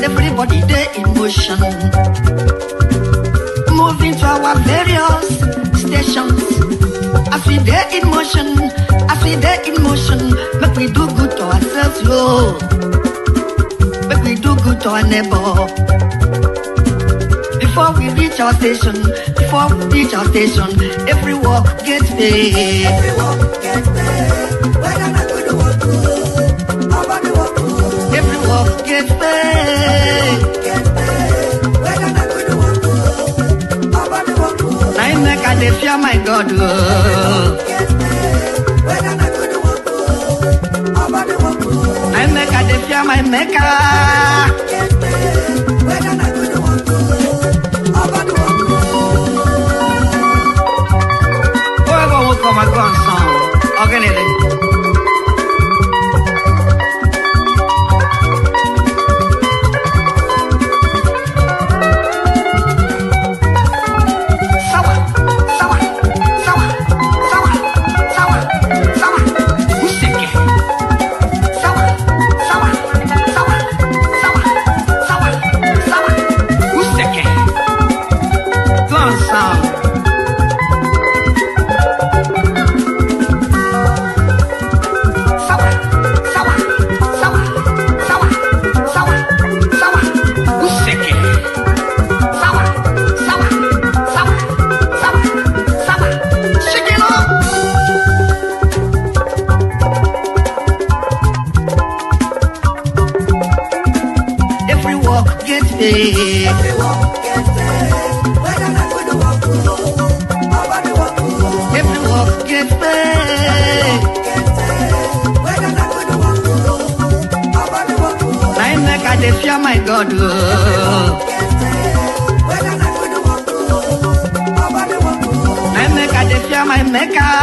Everybody there in motion. Moving to our various stations. As we there in motion, make we do good to ourselves, yo. Make we do good to our neighbor. Before we reach our station, every walk gets paid. Every walk gets paid. Whether not good work good, nobody work good. Every walk gets paid. Whether not good work good, nobody work good. I make a dey fear my God. Whether not good work good, nobody work good. I make a dey fear my maker. Whether not good work good, nobody work good. Whoever will come and go and song, organize. My God, I make a fear my maker.